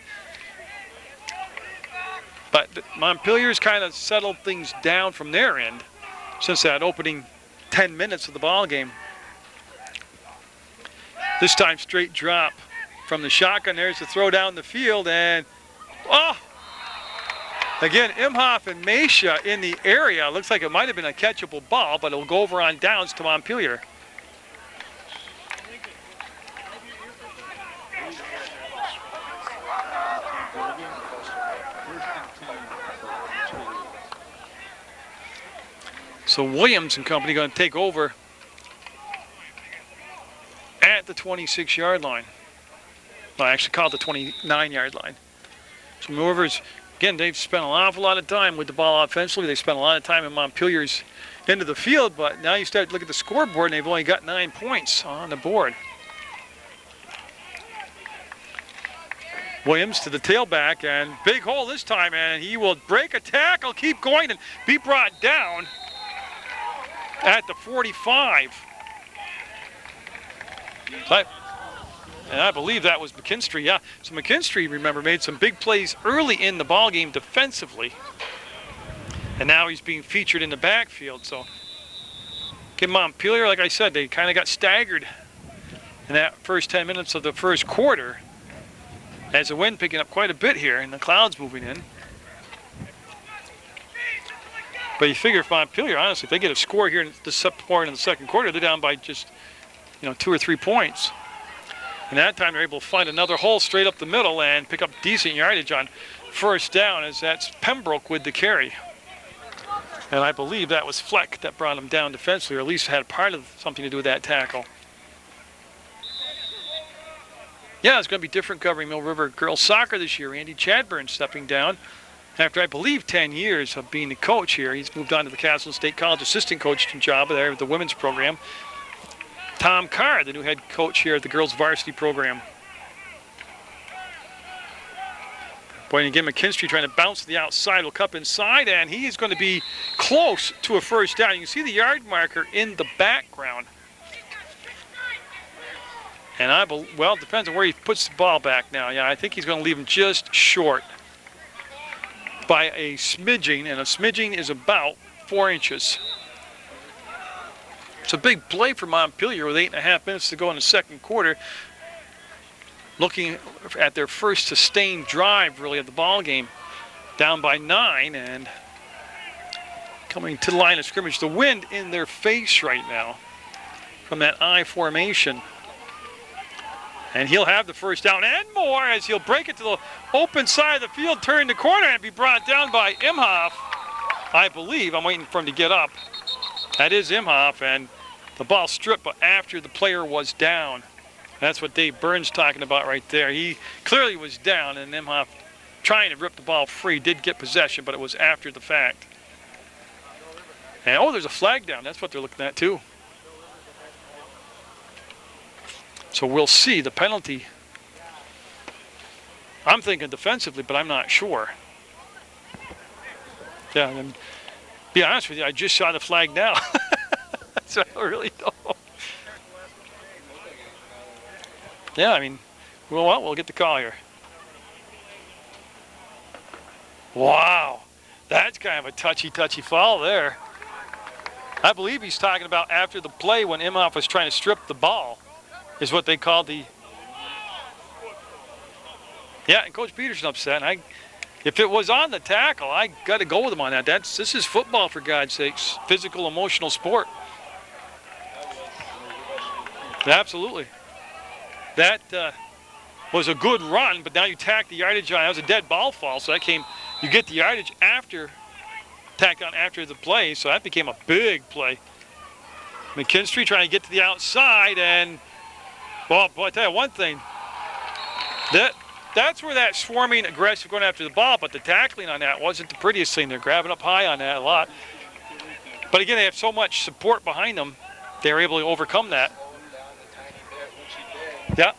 But Montpelier's kind of settled things down from their end since that opening 10 minutes of the ball game. This time straight drop from the shotgun. There's the throw down the field, and again, Imhoff and Mesha in the area. Looks like it might have been a catchable ball, but it'll go over on downs to Montpelier. So Williams and company going to take over at the 26-yard line. Well, I actually called the 29-yard line. So Mill River's, again, they've spent an awful lot of time with the ball offensively. They spent a lot of time in Montpelier's end of the field, but now you start to look at the scoreboard, and they've only got 9 points on the board. Williams to the tailback, and big hole this time, and he will break a tackle, keep going, and be brought down at the 45. And I believe that was McKinstry, yeah. So McKinstry, remember, made some big plays early in the ballgame defensively. And now he's being featured in the backfield. So, again, Montpelier, like I said, they kind of got staggered in that first 10 minutes of the first quarter. As the wind picking up quite a bit here and the clouds moving in. But you figure if Montpelier, honestly, if they get a score here in the point in the second quarter, they're down by just 2 or 3 points. And that time they're able to find another hole straight up the middle and pick up decent yardage on first down, as that's Pembroke with the carry. And I believe that was Fleck that brought him down defensively, or at least had part of something to do with that tackle. Yeah, it's going to be different covering Mill River girls soccer this year. Andy Chadburn stepping down after, I believe, 10 years of being the coach here. He's moved on to the Castle State College assistant coaching job there with the women's program. Tom Carr, the new head coach here at the girls varsity program. Boy, again, McKinstry trying to bounce to the outside, will cup inside, and he is going to be close to a first down. You can see the yard marker in the background. And well, it depends on where he puts the ball back now. Yeah, I think he's going to leave him just short by a smidging, and a smidging is about 4 inches. It's a big play for Montpelier with 8.5 minutes to go in the second quarter. Looking at their first sustained drive, really, of the ball game. Down by 9 and coming to the line of scrimmage. The wind in their face right now from that I formation. And he'll have the first down and more as he'll break it to the open side of the field, turn the corner, and be brought down by Imhoff. I believe. I'm waiting for him to get up. That is Imhoff, and the ball stripped but after the player was down. That's what Dave Burns talking about right there. He clearly was down, and Imhoff, trying to rip the ball free, did get possession, but it was after the fact. And there's a flag down. That's what they're looking at too. So we'll see the penalty. I'm thinking defensively, but I'm not sure. Yeah, and be honest with you, I just saw the flag now. So I really don't know. Yeah, I mean, we'll get the call here. Wow, that's kind of a touchy foul there. I believe he's talking about after the play when Imhoff was trying to strip the ball, is what they called the. Yeah, and Coach Peterson upset. And if it was on the tackle, I got to go with him on that. This is football, for God's sakes. Physical, emotional sport. Absolutely. That was a good run, but now you tack the yardage on. That was a dead ball fall, so you get the yardage tacked on after the play, so that became a big play. McKinstry trying to get to the outside, and, well, boy, I tell you one thing. That's where that swarming, aggressive going after the ball, but the tackling on that wasn't the prettiest thing. They're grabbing up high on that a lot. But again, they have so much support behind them, they were able to overcome that. Yeah.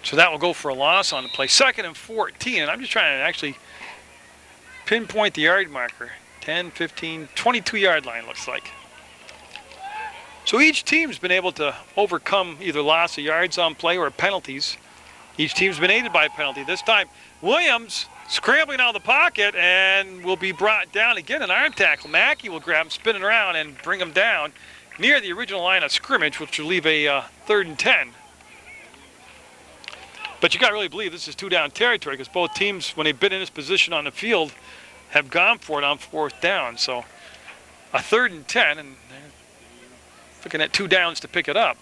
So that will go for a loss on the play. 2nd and 14, and I'm just trying to actually pinpoint the yard marker. 10, 15, 22-yard line looks like. So each team's been able to overcome either loss of yards on play or penalties. Each team's been aided by a penalty. This time, Williams scrambling out of the pocket and will be brought down again. An arm tackle. Mackey will grab him, spin it around, and bring him down near the original line of scrimmage, which will leave a 3rd and 10. But you got to really believe this is 2-down territory, because both teams, when they've been in this position on the field, have gone for it on 4th down. So a 3rd and 10, and they're looking at 2 downs to pick it up.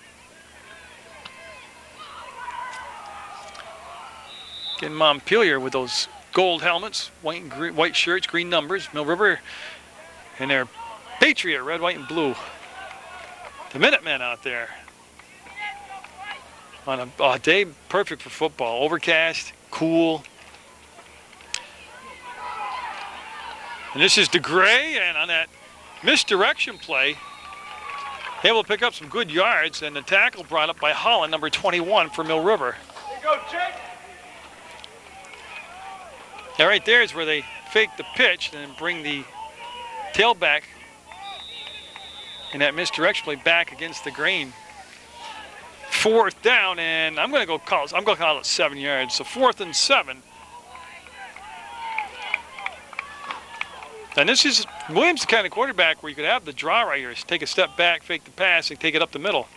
Again, Montpelier with those gold helmets, white and green, white shirts, green numbers. Mill River and their Patriot, red, white, and blue. The Minutemen out there on a day perfect for football. Overcast, cool. And this is DeGray, and on that misdirection play, able to pick up some good yards, and the tackle brought up by Holland, number 21 for Mill River. There you go, Jake. Now right there is where they fake the pitch and then bring the tailback in that misdirection play back against the grain. 4th down, and I'm going to call it 7 yards. So 4th and 7. And this is Williams, the kind of quarterback where you could have the draw right here. Take a step back, fake the pass, and take it up the middle.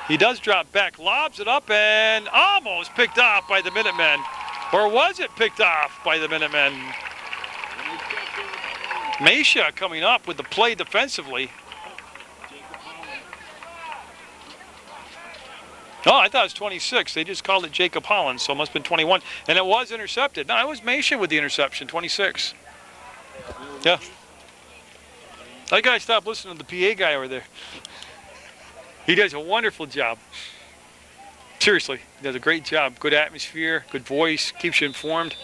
He does drop back, lobs it up, and almost picked off by the Minutemen. Or was it picked off by the Minutemen? Mesha coming up with the play defensively. Oh, I thought it was 26. They just called it Jacob Hollins, so it must have been 21. And it was intercepted. No, it was Mesha with the interception, 26. Yeah. That guy stopped listening to the PA guy over there. He does a wonderful job. Seriously, he does a great job. Good atmosphere, good voice, keeps you informed.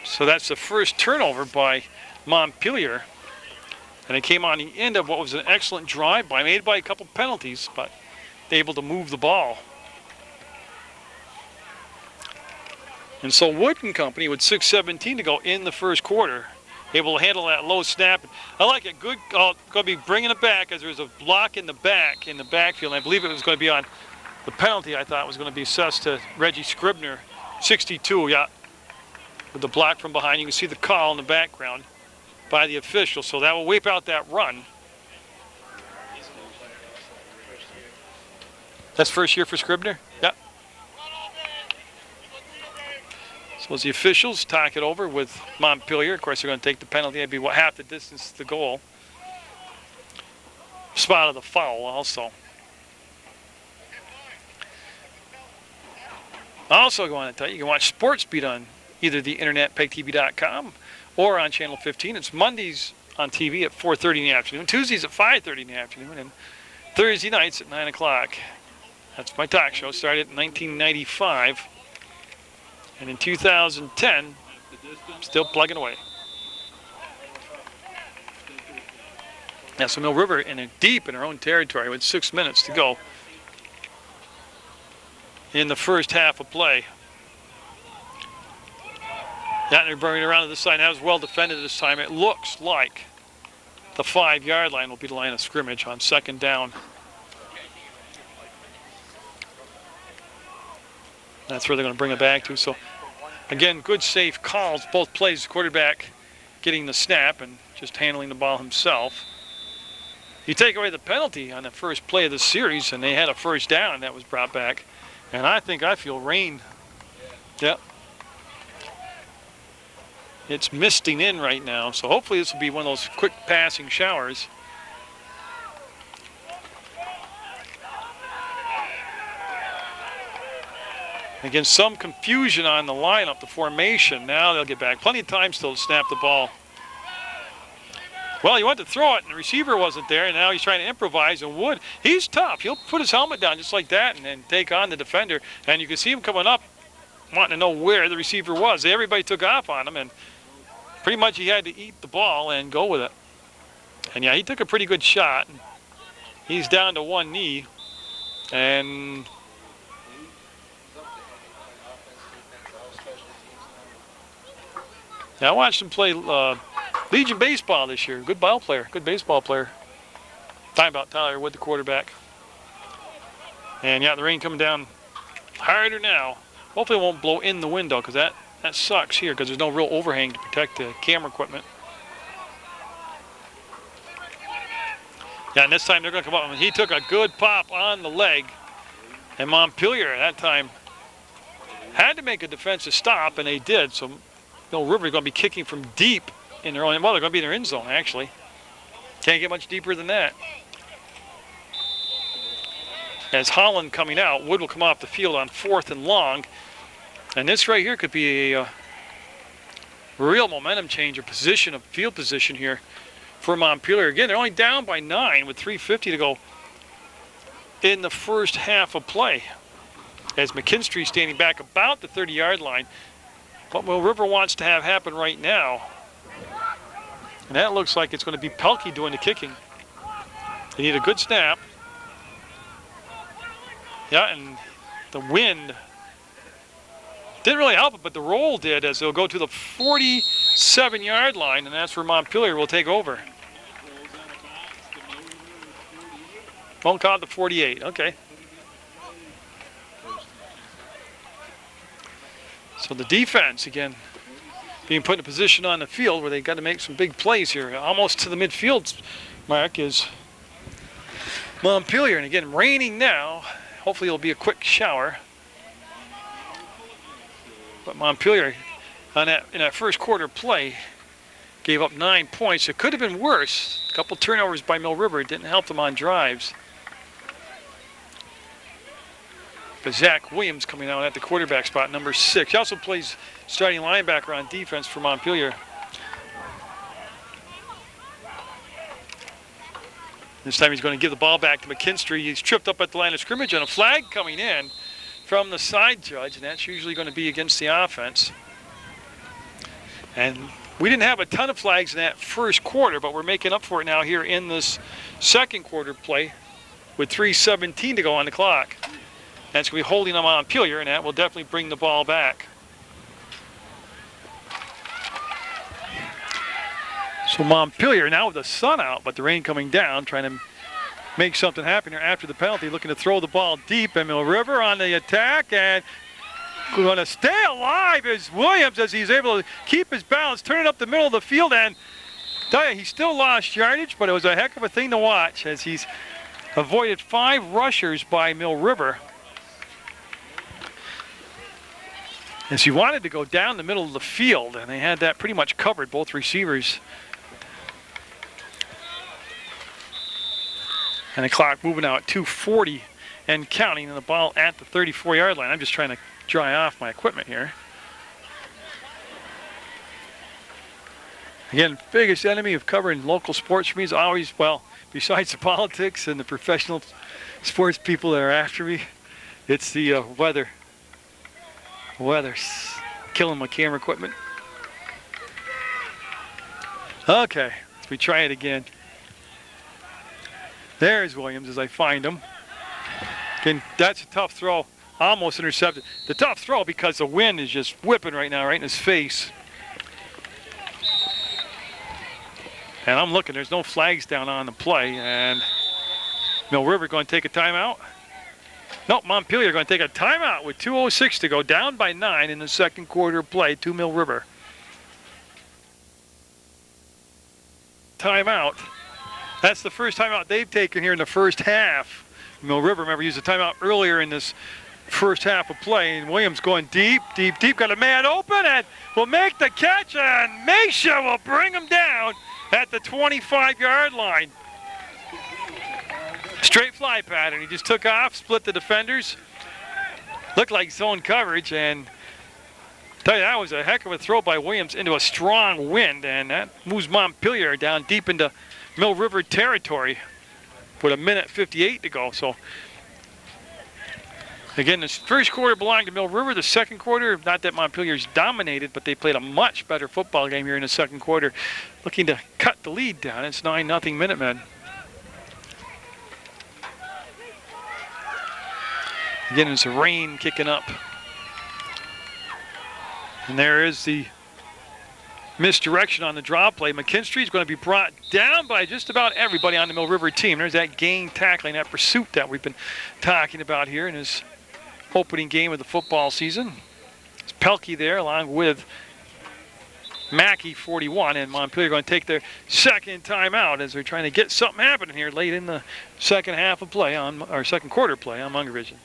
So that's the first turnover by Montpelier. And it came on the end of what was an excellent drive by, made by a couple penalties, but able to move the ball. And so Wood and company with 6:17 to go in the first quarter, able to handle that low snap. I like it. Good. Going to be bringing it back as there's a block in the backfield. I believe it was going to be on the penalty. I thought was going to be assessed to Reggie Scribner, 62. Yeah, with the block from behind. You can see the call in the background by the official, so that will wipe out that run. That's first year for Scribner? Yeah. So as the officials talk it over with Montpelier, of course they're going to take the penalty. That'd be half the distance to the goal. Spot of the foul also. Also going to tell you, you can watch Sports Beat on either the internet, PEGTV.com, or on Channel 15. It's Mondays on TV at 4:30 in the afternoon, Tuesdays at 5:30 in the afternoon, and Thursday nights at 9 o'clock. That's my talk show. Started in 1995, and in 2010, still plugging away. Now, so Mill River deep in her own territory with 6 minutes to go in the first half of play. Yeah, they're burning around to the side. That was well defended this time. It looks like the 5-yard line will be the line of scrimmage on second down. That's where they're going to bring it back to. So, again, good safe calls. Both plays, the quarterback getting the snap and just handling the ball himself. You take away the penalty on the first play of the series, and they had a first down that was brought back. And I feel rain. Yep. It's misting in right now, so hopefully this will be one of those quick passing showers. Again, some confusion on the lineup, the formation. Now they'll get back. Plenty of time still to snap the ball. Well, he wanted to throw it, and the receiver wasn't there, and now he's trying to improvise. And Wood, he's tough. He'll put his helmet down just like that and then take on the defender. And you can see him coming up, wanting to know where the receiver was. Everybody took off on him, and pretty much he had to eat the ball and go with it. And, yeah, he took a pretty good shot. He's down to one knee. And I watched him play Legion baseball this year. Good ball player, good baseball player. Talking about Tyler Wood, the quarterback. And yeah, the rain coming down harder now. Hopefully it won't blow in the window, because that sucks here, because there's no real overhang to protect the camera equipment. Yeah, and this time they're going to come up. He took a good pop on the leg. And Montpelier at that time had to make a defensive stop, and they did. So Mill River is going to be kicking from deep in their own, well, they're going to be in their end zone, actually. Can't get much deeper than that. As Holland coming out, Wood will come off the field on 4th and long. And this right here could be a real momentum change, or position, of field position here for Montpelier. Again, they're only down by 9 with 3:50 to go in the first half of play. As McKinstry standing back about the 30-yard line. What Mill River wants to have happen right now, and that looks like it's going to be Pelkey doing the kicking. They need a good snap. Yeah, and the wind didn't really help it, but the roll did, as they'll go to the 47-yard line, and that's where Montpelier will take over. Won't call it the 48, okay. So the defense, again, being put in a position on the field where they got to make some big plays here. Almost to the midfield mark is Montpelier, and again, raining now. Hopefully it'll be a quick shower. But Montpelier, in that first quarter play, gave up 9 points. It could have been worse. A couple turnovers by Mill River didn't help them on drives. But Zach Williams coming out at the quarterback spot, number 6. He also plays starting linebacker on defense for Montpelier. This time he's going to give the ball back to McKinstry. He's tripped up at the line of scrimmage, and a flag coming in from the side judge, and that's usually going to be against the offense. And we didn't have a ton of flags in that first quarter, but we're making up for it now here in this second quarter play with 3:17 to go on the clock. That's going to be holding on Montpelier, and that will definitely bring the ball back. So Montpelier now with the sun out, but the rain coming down, trying to make something happen here after the penalty, looking to throw the ball deep. And Mill River on the attack, and going to stay alive is Williams as he's able to keep his balance, turn it up the middle of the field, and tell you, he still lost yardage, but it was a heck of a thing to watch as he's avoided 5 rushers by Mill River. As he wanted to go down the middle of the field, and they had that pretty much covered, both receivers. And the clock moving now at 2:40 and counting, and the ball at the 34-yard line. I'm just trying to dry off my equipment here. Again, biggest enemy of covering local sports for me is always, well, besides the politics and the professional sports people that are after me, it's the weather. Weather's killing my camera equipment. Okay, we try it again. There's Williams as I find him. Again, that's a tough throw. Almost intercepted. The tough throw because the wind is just whipping right now, right in his face. And I'm looking, there's no flags down on the play. And Mill River going to take a timeout. Nope, Montpelier going to take a timeout with 2:06 to go, down by 9 in the second quarter play to Mill River. Timeout. That's the first timeout they've taken here in the first half. Mill River, remember, used a timeout earlier in this first half of play. And Williams going deep, deep, deep. Got a man open and will make the catch. And Mesha will bring him down at the 25-yard line. Straight fly pattern. He just took off, split the defenders. Looked like zone coverage. And tell you, that was a heck of a throw by Williams into a strong wind. And that moves Montpelier down deep into Mill River territory with 1:58 to go. So again, this first quarter belonged to Mill River. The second quarter, not that Montpelier's dominated, but they played a much better football game here in the second quarter, looking to cut the lead down. It's 9-0 Minutemen. Again, it's the rain kicking up. And there is the misdirection on the draw play. McKinstry is going to be brought down by just about everybody on the Mill River team. There's that gang tackling, that pursuit that we've been talking about here in his opening game of the football season. It's Pelkey there along with Mackey, 41, and Montpelier going to take their second timeout as they're trying to get something happening here late in the second half of play on, or second quarter play on Munger Vision.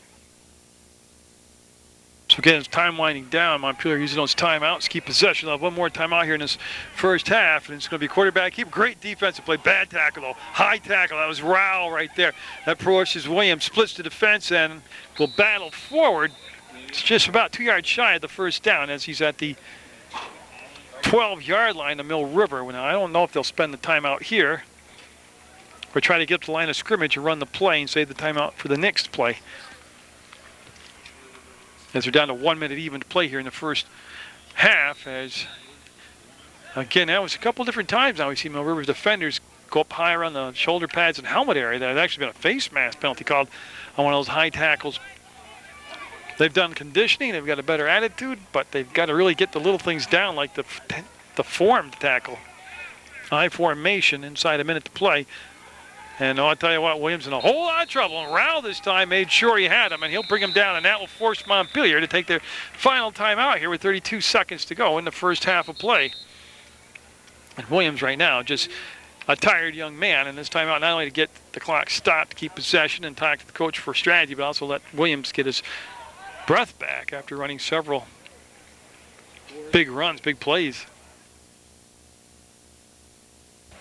So again, it's time winding down. Montpelier using those timeouts to keep possession. They'll have one more timeout here in this first half, and it's going to be quarterback keep. Great defensive play. Bad tackle, though. High tackle. That was Rowell right there. That pushes Williams, splits the defense, and will battle forward. It's just about 2 yards shy of the first down as he's at the 12-yard line to Mill River. Now, I don't know if they'll spend the timeout here or try to get to the line of scrimmage and run the play and save the timeout for the next play, as they're down to 1 minute even to play here in the first half. As again, that was a couple different times now we see Mill River's defenders go up higher on the shoulder pads and helmet area. That had actually been a face mask penalty called on one of those high tackles. They've done conditioning, they've got a better attitude, but they've got to really get the little things down, like the formed tackle. High formation inside a minute to play. And I'll tell you what, Williams in a whole lot of trouble. And Rowell this time made sure he had him, and he'll bring him down, and that will force Montpelier to take their final timeout here with 32 seconds to go in the first half of play. And Williams right now just a tired young man in this timeout, not only to get the clock stopped to keep possession and talk to the coach for strategy, but also let Williams get his breath back after running several big runs, big plays.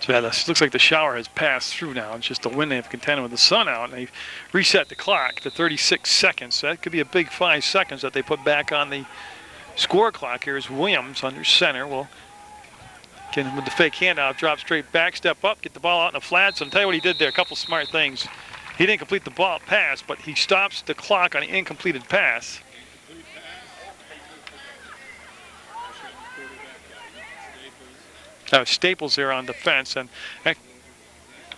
So yeah, this looks like the shower has passed through now. It's just the wind they have contended with the sun out, and they've reset the clock to 36 seconds. So that could be a big 5 seconds that they put back on the score clock. Here's Williams under center. Well, again, with the fake handoff, drop straight back, step up, get the ball out in the flats. And I'll tell you what he did there, a couple smart things. He didn't complete the ball pass, but he stops the clock on the incompleted pass. That was Staples there on defense, and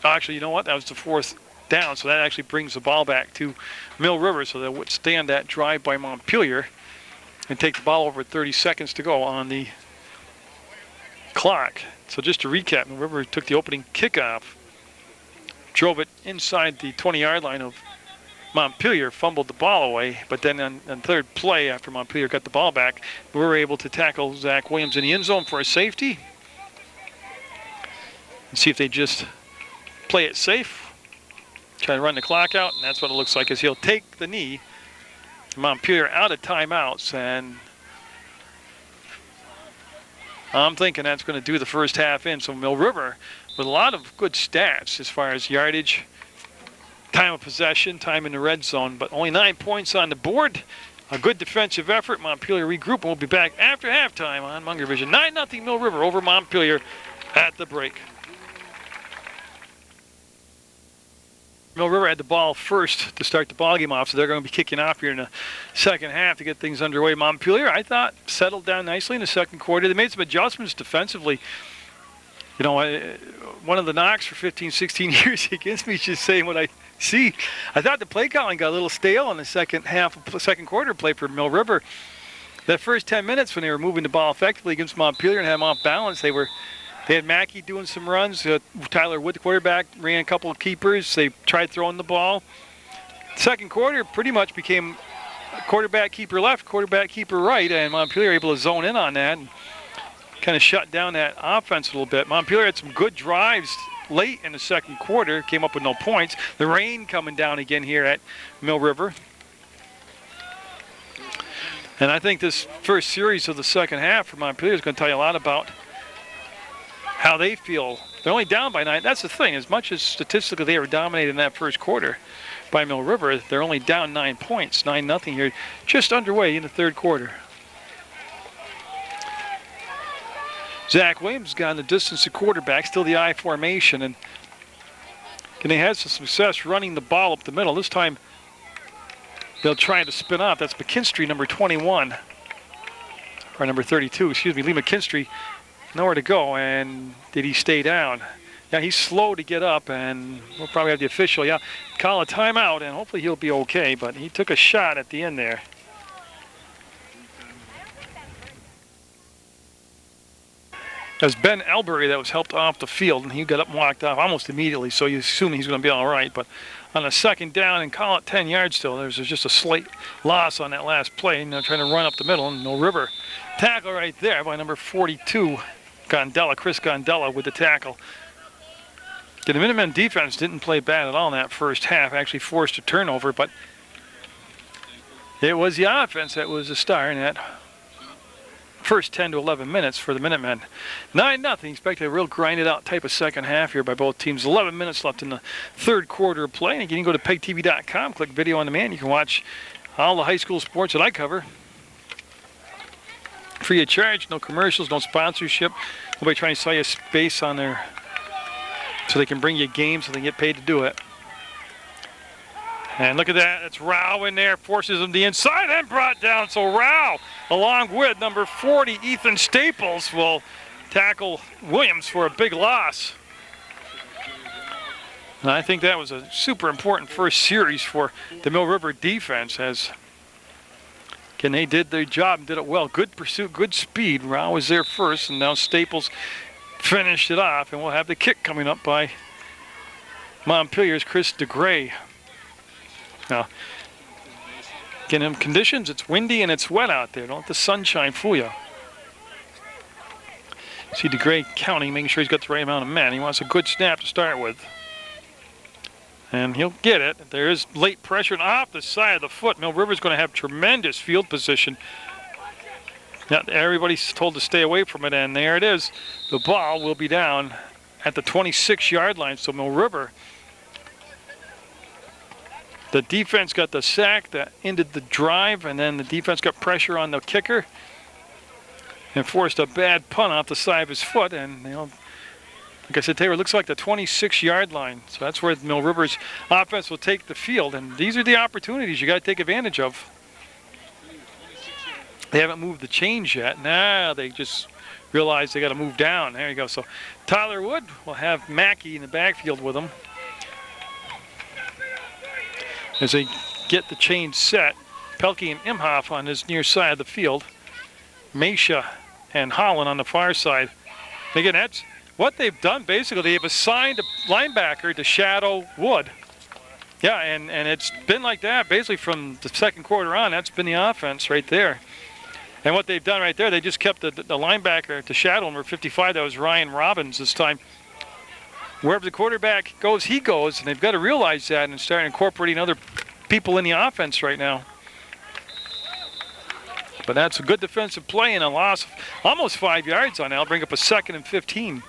actually, you know what? That was the 4th down, so that actually brings the ball back to Mill River, so they'll withstand that drive by Montpelier and take the ball over at 30 seconds to go on the clock. So just to recap, Mill River took the opening kickoff, drove it inside the 20-yard line of Montpelier, fumbled the ball away, but then on third play after Montpelier got the ball back, we were able to tackle Zach Williams in the end zone for a safety. And see if they just play it safe, try to run the clock out, and that's what it looks like, as he'll take the knee. Montpelier out of timeouts, and I'm thinking that's going to do the first half in. So Mill River with a lot of good stats as far as yardage, time of possession, time in the red zone, but only 9 points on the board. A good defensive effort. Montpelier regroup, and we'll be back after halftime on Munger Vision. 9-0 Mill River over Montpelier at the break. Mill River had the ball first to start the ball game off, so they're going to be kicking off here in the second half to get things underway. Montpelier, I thought, settled down nicely in the second quarter. They made some adjustments defensively. You know, one of the knocks for 15, 16 years against me is just saying what I see. I thought the play calling got a little stale in the second half of second quarter play for Mill River. That first 10 minutes when they were moving the ball effectively against Montpelier and had them off balance, they had Mackey doing some runs. Tyler Wood, the quarterback, ran a couple of keepers. They tried throwing the ball. Second quarter pretty much became quarterback keeper left, quarterback keeper right, and Montpelier able to zone in on that and kind of shut down that offense a little bit. Montpelier had some good drives late in the second quarter, came up with no points. The rain coming down again here at Mill River. And I think this first series of the second half for Montpelier is going to tell you a lot about how they feel. They're only down by 9. That's the thing. As much as statistically they were dominated in that first quarter by Mill River, they're only down 9 points. 9-0 here, just underway in the third quarter. Zach Williams got in the distance to quarterback, still the I formation, and they had some success running the ball up the middle. This time they'll try to spin off. That's McKinstry, number 21, or number 32, excuse me, Lee McKinstry. Nowhere to go, and did he stay down? Yeah, he's slow to get up, and we'll probably have the official, call a timeout, and hopefully he'll be okay, but he took a shot at the end there. It was Ben Elbury that was helped off the field, and he got up and walked off almost immediately, so you assume he's going to be all right, but on a second down and call it 10 yards still, there's just a slight loss on that last play, and they're trying to run up the middle, and Mill River tackle right there by number 42. Chris Gondella with the tackle. The Minutemen defense didn't play bad at all in that first half, actually forced a turnover, but it was the offense that was the star in that first 10 to 11 minutes for the Minutemen. 9-0. Expect a real grinded out type of second half here by both teams. 11 minutes left in the third quarter of play. And you can go to PEGTV.com, click video on demand. You can watch all the high school sports that I cover. Free of charge, no commercials, no sponsorship. Nobody trying to sell you space on there so they can bring you games so they can get paid to do it. And look at that, it's Rao in there, forces him to the inside and brought down. So Rao, along with number 40, Ethan Staples, will tackle Williams for a big loss. And I think that was a super important first series for the Mill River defense, as again, they did their job and did it well. Good pursuit, good speed. Rao was there first, and now Staples finished it off. And we'll have the kick coming up by Montpelier's Chris DeGray. Now, again, in conditions, it's windy and it's wet out there. Don't let the sunshine fool you. See DeGray counting, making sure he's got the right amount of men. He wants a good snap to start with. And he'll get it. There is late pressure and off the side of the foot. Mill River's going to have tremendous field position. Now, everybody's told to stay away from it, and there it is. The ball will be down at the 26-yard line. So Mill River, the defense got the sack that ended the drive, and then the defense got pressure on the kicker and forced a bad punt off the side of his foot. And, you know, like I said, Taylor, looks like the 26-yard line. So that's where Mill River's offense will take the field. And these are the opportunities you got to take advantage of. They haven't moved the chains yet. Now they just realize they got to move down. There you go. So Tyler Wood will have Mackey in the backfield with him as they get the chains set. Pelkey and Imhoff on his near side of the field. Mesha and Holland on the far side. Again, that's what they've done. Basically, they've assigned a linebacker to shadow Wood. Yeah, and it's been like that basically from the second quarter on. That's been the offense right there. And what they've done right there, they just kept the linebacker to shadow number 55. That was Ryan Robbins this time. Wherever the quarterback goes, he goes. And they've got to realize that and start incorporating other people in the offense right now. But that's a good defensive play and a loss of almost 5 yards on that. I'll bring up a 2nd and 15.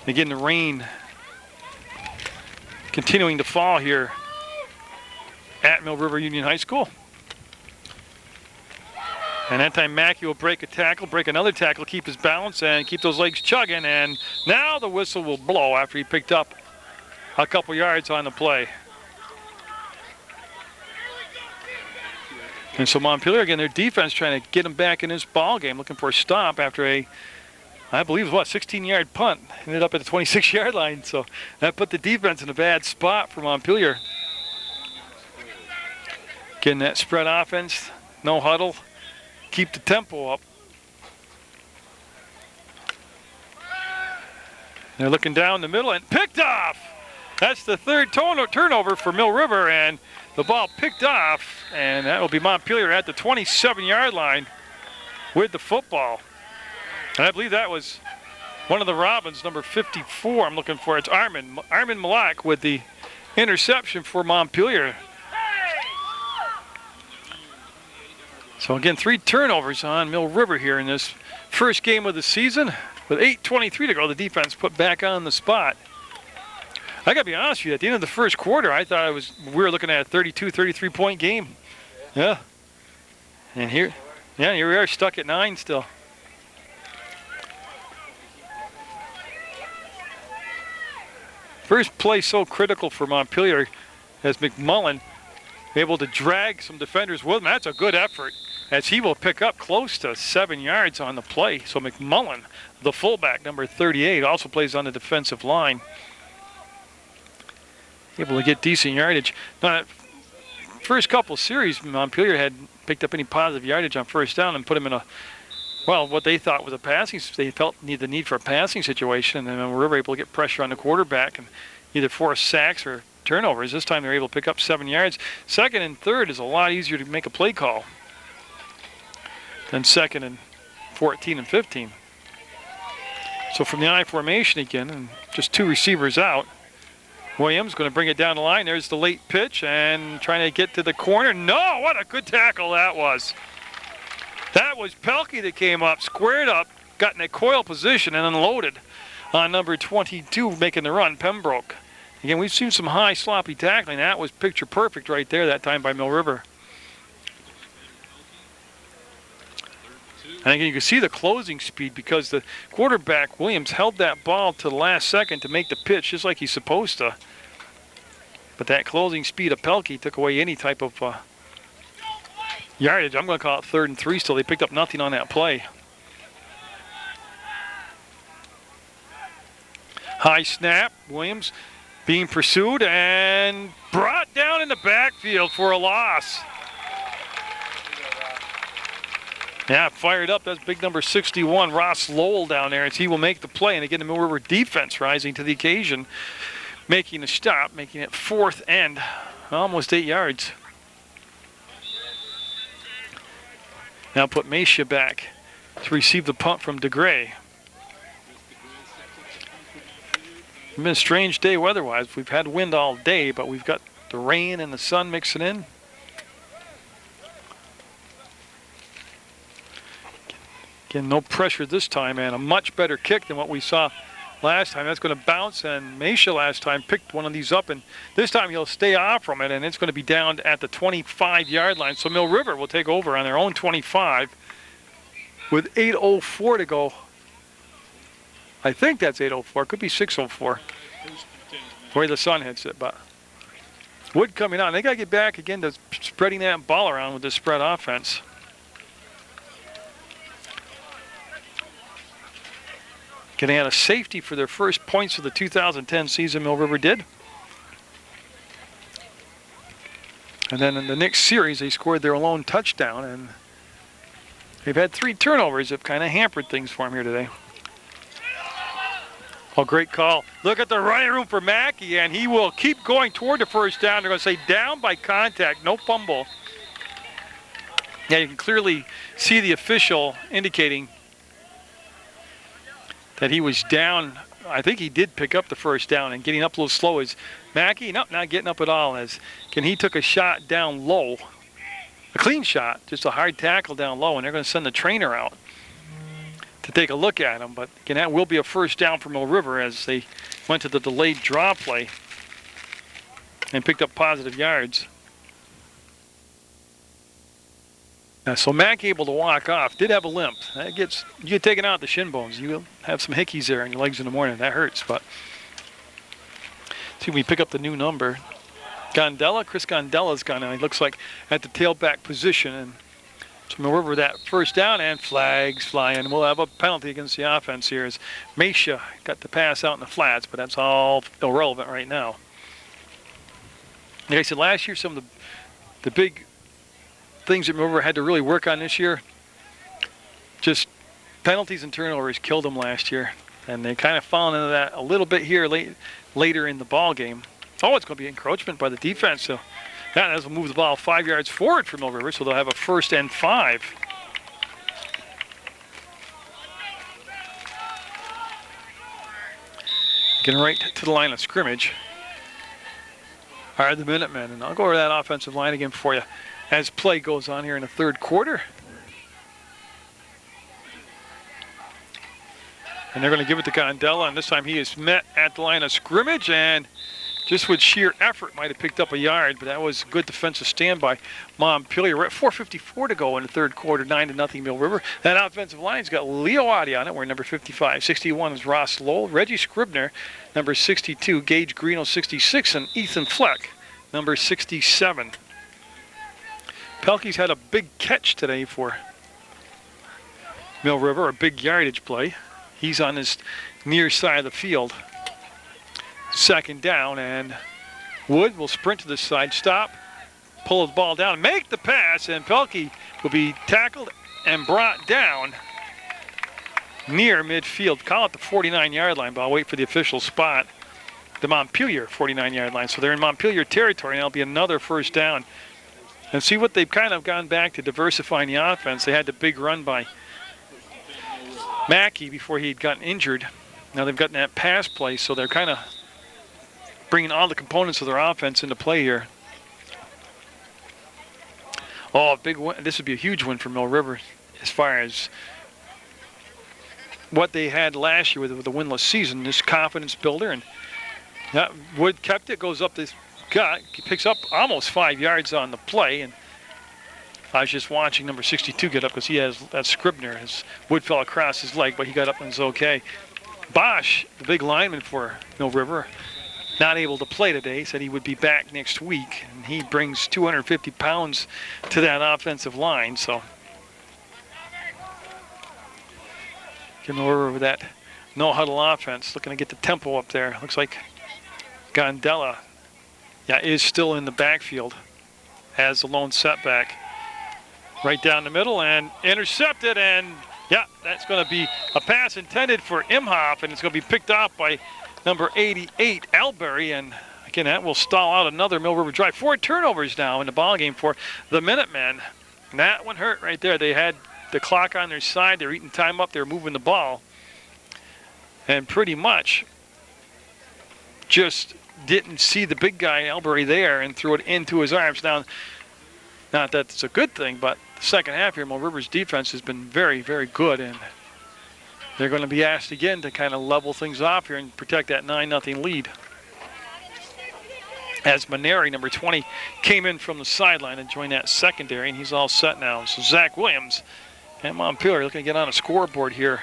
Again, the rain continuing to fall here at Mill River Union High School. And that time Mackey will break a tackle, break another tackle, keep his balance, and keep those legs chugging. And now the whistle will blow after he picked up a couple yards on the play. And so Montpelier, again, their defense trying to get him back in this ball game, looking for a stop after a, I believe, 16-yard punt. Ended up at the 26-yard line. So that put the defense in a bad spot for Montpelier. Getting that spread offense, no huddle. Keep the tempo up. They're looking down the middle and picked off. That's the third turnover for Mill River, and the ball picked off, and that will be Montpelier at the 27-yard line with the football. And I believe that was one of the Robins, number 54 I'm looking for. It's Armin Malak with the interception for Montpelier. So again, 3 turnovers on Mill River here in this first game of the season. With 8:23 to go, the defense put back on the spot. I got to be honest with you, at the end of the first quarter, I thought we were looking at a 32, 33-point game. Yeah. And here we are stuck at 9 still. First play so critical for Montpelier as McMullen able to drag some defenders with him. That's a good effort as he will pick up close to 7 yards on the play. So McMullen, the fullback, number 38, also plays on the defensive line. Able to get decent yardage. Now, first couple series, Montpelier had picked up any positive yardage on first down and put him in what they thought was a passing. They felt the need for a passing situation, and then we were able to get pressure on the quarterback and either force sacks or turnovers. This time they were able to pick up 7 yards. Second and third is a lot easier to make a play call than 2nd and 14 and 15. So from the I formation again, and just 2 receivers out. Williams going to bring it down the line. There's the late pitch and trying to get to the corner. No, what a good tackle that was. That was Pelkey that came up, squared up, got in a coil position and unloaded on number 22 making the run, Pembroke. Again, we've seen some high sloppy tackling. That was picture perfect right there that time by Mill River. And again, you can see the closing speed because the quarterback, Williams, held that ball to the last second to make the pitch just like he's supposed to. But that closing speed of Pelkey took away any type of yardage. I'm going to call it 3rd and 3 still. They picked up nothing on that play. High snap, Williams being pursued and brought down in the backfield for a loss. Yeah, fired up. That's big number 61, Ross Lowell down there as he will make the play. And again, the Mill River defense rising to the occasion, making a stop, making it 4th and almost 8 yards. Now put Mesha back to receive the punt from DeGray. It's been a strange day weather-wise. We've had wind all day, but we've got the rain and the sun mixing in. Again, no pressure this time, and a much better kick than what we saw last time. That's going to bounce, and Mesha last time picked one of these up, and this time he'll stay off from it, and it's going to be down at the 25-yard line. So Mill River will take over on their own 25 with 8:04 to go. I think that's 8:04. Could be 6:04. Where the sun hits it, but Wood coming on. They got to get back again to spreading that ball around with this spread offense. Getting out a safety for their first points of the 2010 season, Mill River did. And then in the next series, they scored their lone touchdown, and they've had 3 turnovers that kind of hampered things for them here today. Oh, great call. Look at the running room for Mackey, and he will keep going toward the first down. They're going to say down by contact, no fumble. Yeah, you can clearly see the official indicating that he was down. I think he did pick up the first down, and getting up a little slow is Mackey. No, not getting up at all. As he took a shot down low, a clean shot, just a hard tackle down low, and they're going to send the trainer out to take a look at him. But again, that will be a first down for Mill River as they went to the delayed draw play and picked up positive yards. So Mack able to walk off. Did have a limp. That gets you get taken out the shin bones. You will have some hickeys there in your legs in the morning. That hurts. But see, we pick up the new number. Gondella, Chris Gondella's gone in. He looks like at the tailback position, and so Mill River that first down, and flags flying. We'll have a penalty against the offense here as Mesha got the pass out in the flats, but that's all irrelevant right now. Like I said, last year some of the big things that Mill River had to really work on this year, just penalties and turnovers killed them last year, and they kind of fallen into that a little bit here later in the ball game. Oh, it's going to be encroachment by the defense. So that will move the ball 5 yards forward for Mill River, so they'll have a 1st and 5. Getting right to the line of scrimmage are the Minutemen, and I'll go over that offensive line again for you as play goes on here in the third quarter. And they're going to give it to Gondella, and this time he is met at the line of scrimmage, and just with sheer effort might have picked up a yard, but that was a good defensive stand by Montpelier. We're at 4:54 to go in the third quarter, 9-0 Mill River. That offensive line's got Leo Adi on it. We're number 55. 61 is Ross Lowell. Reggie Scribner, number 62. Gage Greeno, 66. And Ethan Fleck, number 67. Pelkey's had a big catch today for Mill River, a big yardage play. He's on his near side of the field. 2nd down, and Wood will sprint to the side, stop, pull the ball down, make the pass, and Pelkey will be tackled and brought down near midfield. Call it the 49-yard line, but I'll wait for the official spot. The Montpelier 49-yard line. So they're in Montpelier territory, and that'll be another 1st down. And see what they've kind of gone back to diversifying the offense. They had the big run by Mackey before he'd gotten injured. Now they've gotten that pass play, so they're kind of bringing all the components of their offense into play here. Oh, a big win. This would be a huge win for Mill River as far as what they had last year with the winless season. This confidence builder, and yeah, Wood kept it, goes up this gut, he picks up almost 5 yards on the play, and I was just watching number 62 get up because he has that Scribner. His Wood fell across his leg, but he got up and was okay. Bosch, the big lineman for Mill River, not able to play today, said he would be back next week, and he brings 250 pounds to that offensive line. So getting over with that no-huddle offense, looking to get the tempo up there. Looks like Gondella, is still in the backfield, has the lone setback. Right down the middle and intercepted, and that's going to be a pass intended for Imhoff, and it's going to be picked off by number 88, Albury, and again, that will stall out another Mill River drive. 4 turnovers now in the ballgame for the Minutemen. And that one hurt right there. They had the clock on their side. They're eating time up. They're moving the ball. And pretty much just didn't see the big guy, Albury, there and threw it into his arms. Now, not that it's a good thing, but the second half here, Mill River's defense has been very, very good, and they're going to be asked again to kind of level things off here and protect that 9-0 lead. As Maneri, number 20, came in from the sideline and joined that secondary, and he's all set now. So Zach Williams and Montpelier looking to get on a scoreboard here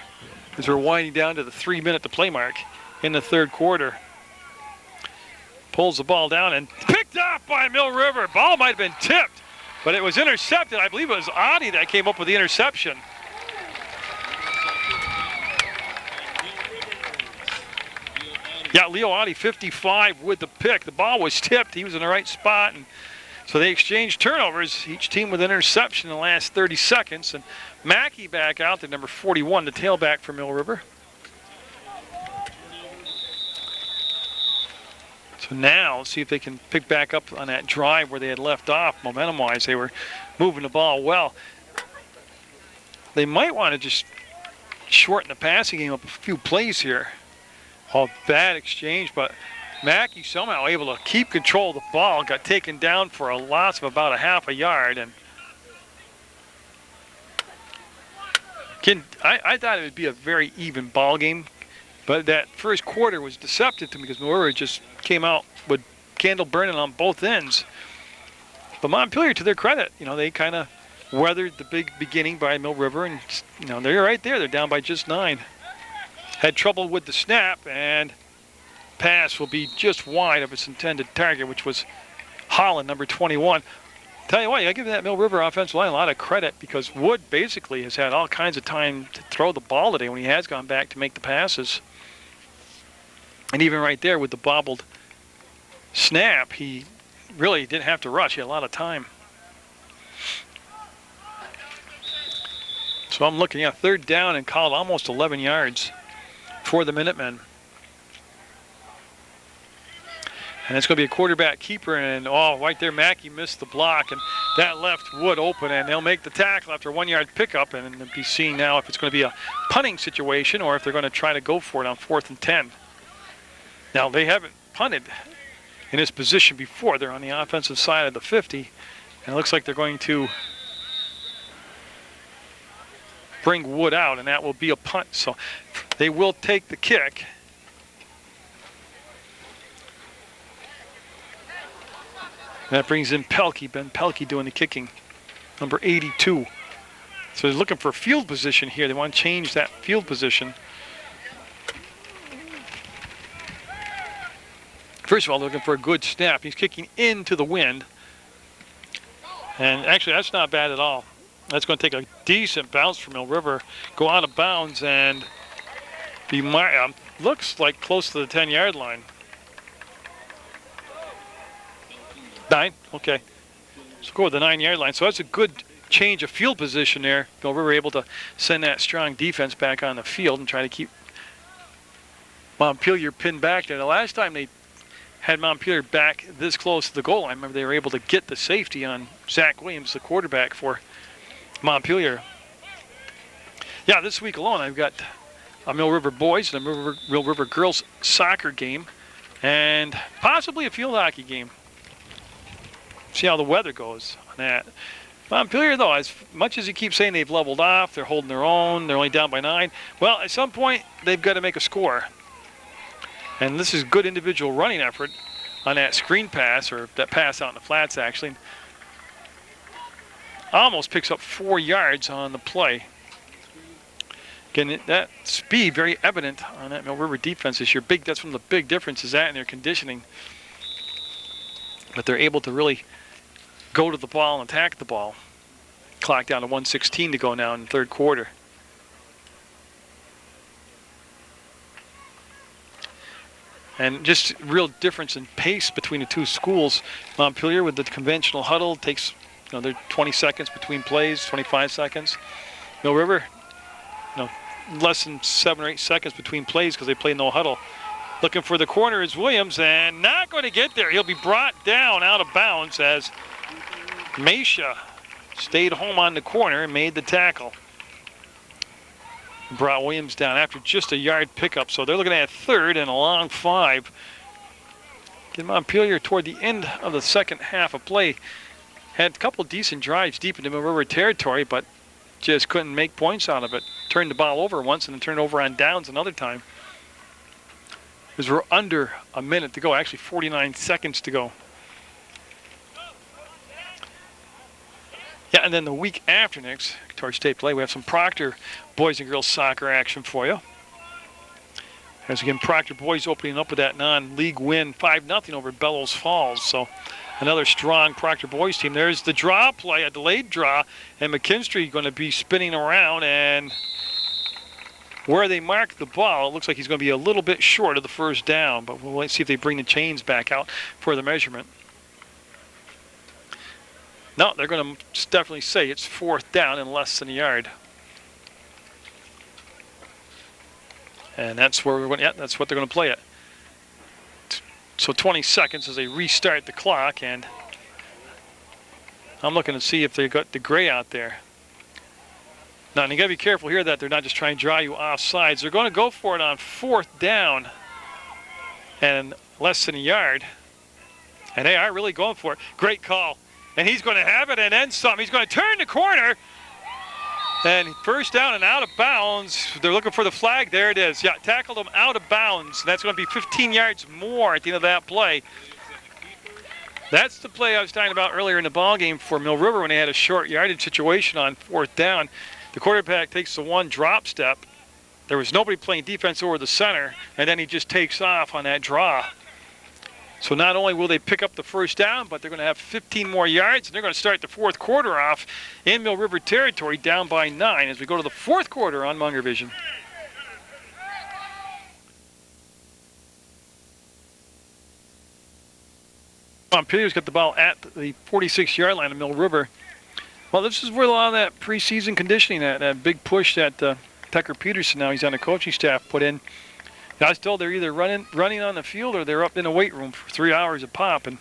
as we're winding down to the 3-minute to play mark in the third quarter. Pulls the ball down and picked off by Mill River. Ball might have been tipped, but it was intercepted. I believe it was Adi that came up with the interception. Yeah, Leo Adi, 55 with the pick. The ball was tipped. He was in the right spot. And so they exchanged turnovers, each team with an interception in the last 30 seconds. And Mackey back out to number 41, the tailback for Mill River. So now, let's see if they can pick back up on that drive where they had left off. Momentum-wise, they were moving the ball well. They might want to just shorten the passing game up a few plays here. Oh, bad exchange, but Mackey somehow able to keep control of the ball. Got taken down for a loss of about a half a yard. And I thought it would be a very even ball game, but that first quarter was deceptive to me because Montpelier just came out with candle burning on both ends. But Montpelier, to their credit, they kind of weathered the big beginning by Mill River, and they're right there. They're down by just 9. Had trouble with the snap, and pass will be just wide of its intended target, which was Holland, number 21. Tell you what, I give that Mill River offensive line a lot of credit because Wood basically has had all kinds of time to throw the ball today when he has gone back to make the passes. And even right there with the bobbled snap, he really didn't have to rush. He had a lot of time. So I'm looking at third down and called almost 11 yards for the Minutemen. And it's going to be a quarterback keeper, and right there Mackey missed the block, and that left Wood open, and they'll make the tackle after a 1-yard pickup, and they'll be seeing now if it's going to be a punting situation or if they're going to try to go for it on 4th and 10. Now, they haven't punted in this position before. They're on the offensive side of the 50, and it looks like they're going to bring Wood out, and that will be a punt. So they will take the kick. That brings in Pelkey, Ben Pelkey doing the kicking, number 82. So they're looking for field position here. They want to change that field position. First of all, they're looking for a good snap. He's kicking into the wind. And actually, that's not bad at all. That's going to take a decent bounce from Mill River, go out of bounds, and be looks like close to the 10-yard line. 9? Okay. So go with the 9-yard line. So that's a good change of field position there. Mill River able to send that strong defense back on the field and try to keep Montpelier pinned back there. The last time they had Montpelier back this close to the goal line, remember they were able to get the safety on Zach Williams, the quarterback for Montpelier. Yeah, this week alone I've got a Mill River boys and a Mill River girls soccer game and possibly a field hockey game. See how the weather goes on that. Montpelier, though, as much as you keep saying they've leveled off, they're holding their own, they're only down by 9, well, at some point they've got to make a score. And this is good individual running effort on that screen pass, or that pass out in the flats, actually. Almost picks up 4 yards on the play. Again, that speed very evident on that Mill River defense this year. That's one of the big differences in their conditioning. But they're able to really go to the ball and attack the ball. Clock down to 1:16 to go now in the third quarter. And just real difference in pace between the two schools. Montpelier with the conventional huddle takes they're 20 seconds between plays, 25 seconds. Mill River, less than 7 or 8 seconds between plays because they play no huddle. Looking for the corner is Williams, and not going to get there. He'll be brought down out of bounds as Mesha stayed home on the corner and made the tackle. Brought Williams down after just a yard pickup. So they're looking at 3rd and a long 5 Again, Montpelier toward the end of the second half of play had a couple decent drives deep into Mill River territory, but just couldn't make points out of it. Turned the ball over once and then turned it over on downs another time. Because we're under a minute to go, actually 49 seconds to go. Yeah, and then the week after next, towards state play, we have some Proctor boys and girls soccer action for you. As again, Proctor boys opening up with that non-league win, 5-0 over Bellows Falls. So another strong Proctor boys team. There's the draw play, a delayed draw, and McKinstry going to be spinning around, and where they mark the ball, it looks like he's going to be a little bit short of the first down, but we'll see if they bring the chains back out for the measurement. No, they're going to definitely say it's 4th down and less than a yard. And that's where we're going. Yeah, that's what they're going to play it. So 20 seconds as they restart the clock, and I'm looking to see if they got the gray out there. Now, and you got to be careful here that they're not just trying to draw you off sides. They're going to go for it on 4th down and less than a yard. And they are really going for it. Great call. And he's going to have it and then some. He's going to turn the corner. And first down and out of bounds. They're looking for the flag. There it is. Yeah, tackled him out of bounds. That's going to be 15 yards more at the end of that play. That's the play I was talking about earlier in the ball game for Mill River when they had a short yardage situation on 4th down. The quarterback takes the one drop step. There was nobody playing defense over the center, and then he just takes off on that draw. So not only will they pick up the first down, but they're going to have 15 more yards, and they're going to start the 4th quarter off in Mill River territory, down by 9 as we go to the 4th quarter on Munger Vision. Montpelier's got the ball at the 46-yard line of Mill River. Well, this is where a lot of that preseason conditioning, that big push that Tucker Peterson, now he's on the coaching staff, put in. I was told they're either running on the field or they're up in the weight room for 3 hours a pop. And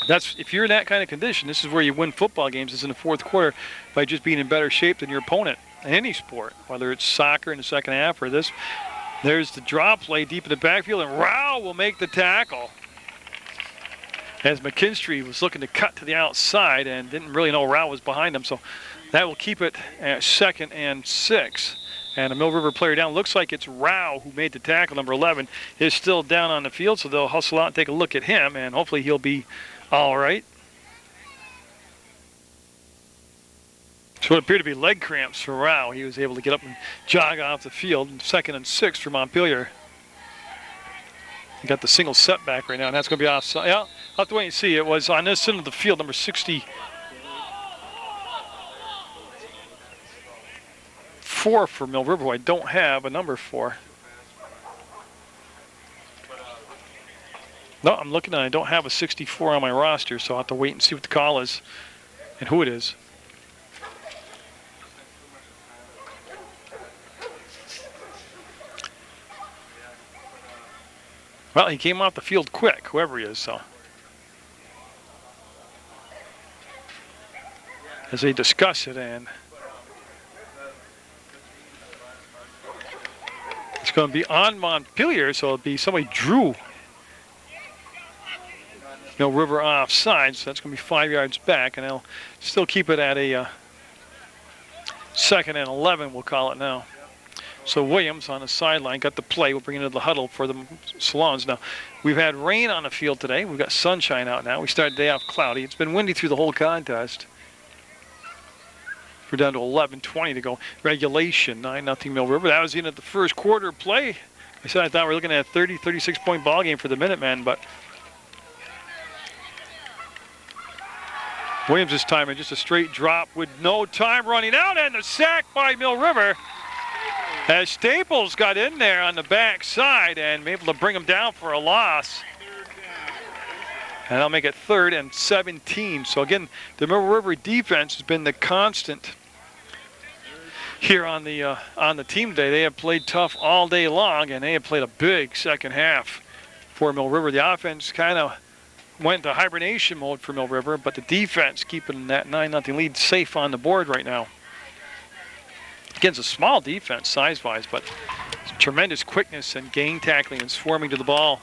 that's, if you're in that kind of condition, this is where you win football games, is in the 4th quarter, by just being in better shape than your opponent in any sport, whether it's soccer in the second half or this. There's the draw play deep in the backfield, and Rao will make the tackle. As McKinstry was looking to cut to the outside and didn't really know Rao was behind him, so that will keep it at 2nd and 6. And a Mill River player down. Looks like it's Rao who made the tackle. Number 11 is still down on the field, so they'll hustle out and take a look at him, and hopefully he'll be all right. So it appeared to be leg cramps for Rao. He was able to get up and jog off the field. 2nd and 6 for Montpelier. He got the single setback right now, and that's going to be offside. Yeah, I'll have to wait and see. It was on this end of the field, number 64 for Mill River, who I don't have a number for. No, I'm looking, and I don't have a 64 on my roster, so I'll have to wait and see what the call is and who it is. Well, he came off the field quick, whoever he is, so. As they discuss it, and it's going to be on Montpelier, so it'll be somebody drew Mill River offside, so that's going to be 5 yards back, and they'll still keep it at a 2nd and 11, we'll call it now. So Williams on the sideline got the play. We'll bring it into the huddle for the Salons. Now, we've had rain on the field today. We've got sunshine out now. We started the day off cloudy. It's been windy through the whole contest. We're down to 11:20 to go. Regulation, 9-0 Mill River. That was the end of the first quarter play. I said I thought we were looking at a 30, 36-point ball game for the Minutemen, but Williams this time in just a straight drop with no time running out, and the sack by Mill River. As Staples got in there on the back side and able to bring him down for a loss. And that'll make it 3rd and 17. So again, the Mill River defense has been the constant here on the team today. They have played tough all day long, and they have played a big second half for Mill River. The offense kind of went into hibernation mode for Mill River, but the defense keeping that 9-0 lead safe on the board right now. Again, it's a small defense size-wise, but tremendous quickness and gang tackling and swarming to the ball.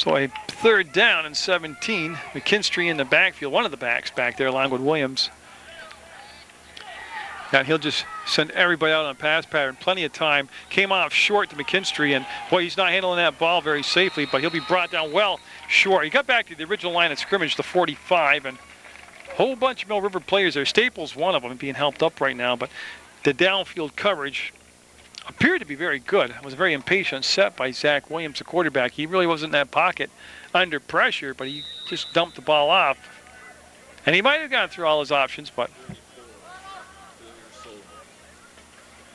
So a third down and 17. McKinstry in the backfield, one of the backs back there along with Williams. And he'll just send everybody out on a pass pattern. Plenty of time. Came off short to McKinstry, and boy, he's not handling that ball very safely, but he'll be brought down well short. He got back to the original line of scrimmage, the 45, and a whole bunch of Mill River players there. Staples, one of them, being helped up right now, but the downfield coverage appeared to be very good. It was a very impatient set by Zach Williams, the quarterback. He really wasn't in that pocket under pressure, but he just dumped the ball off. And he might have gone through all his options, but...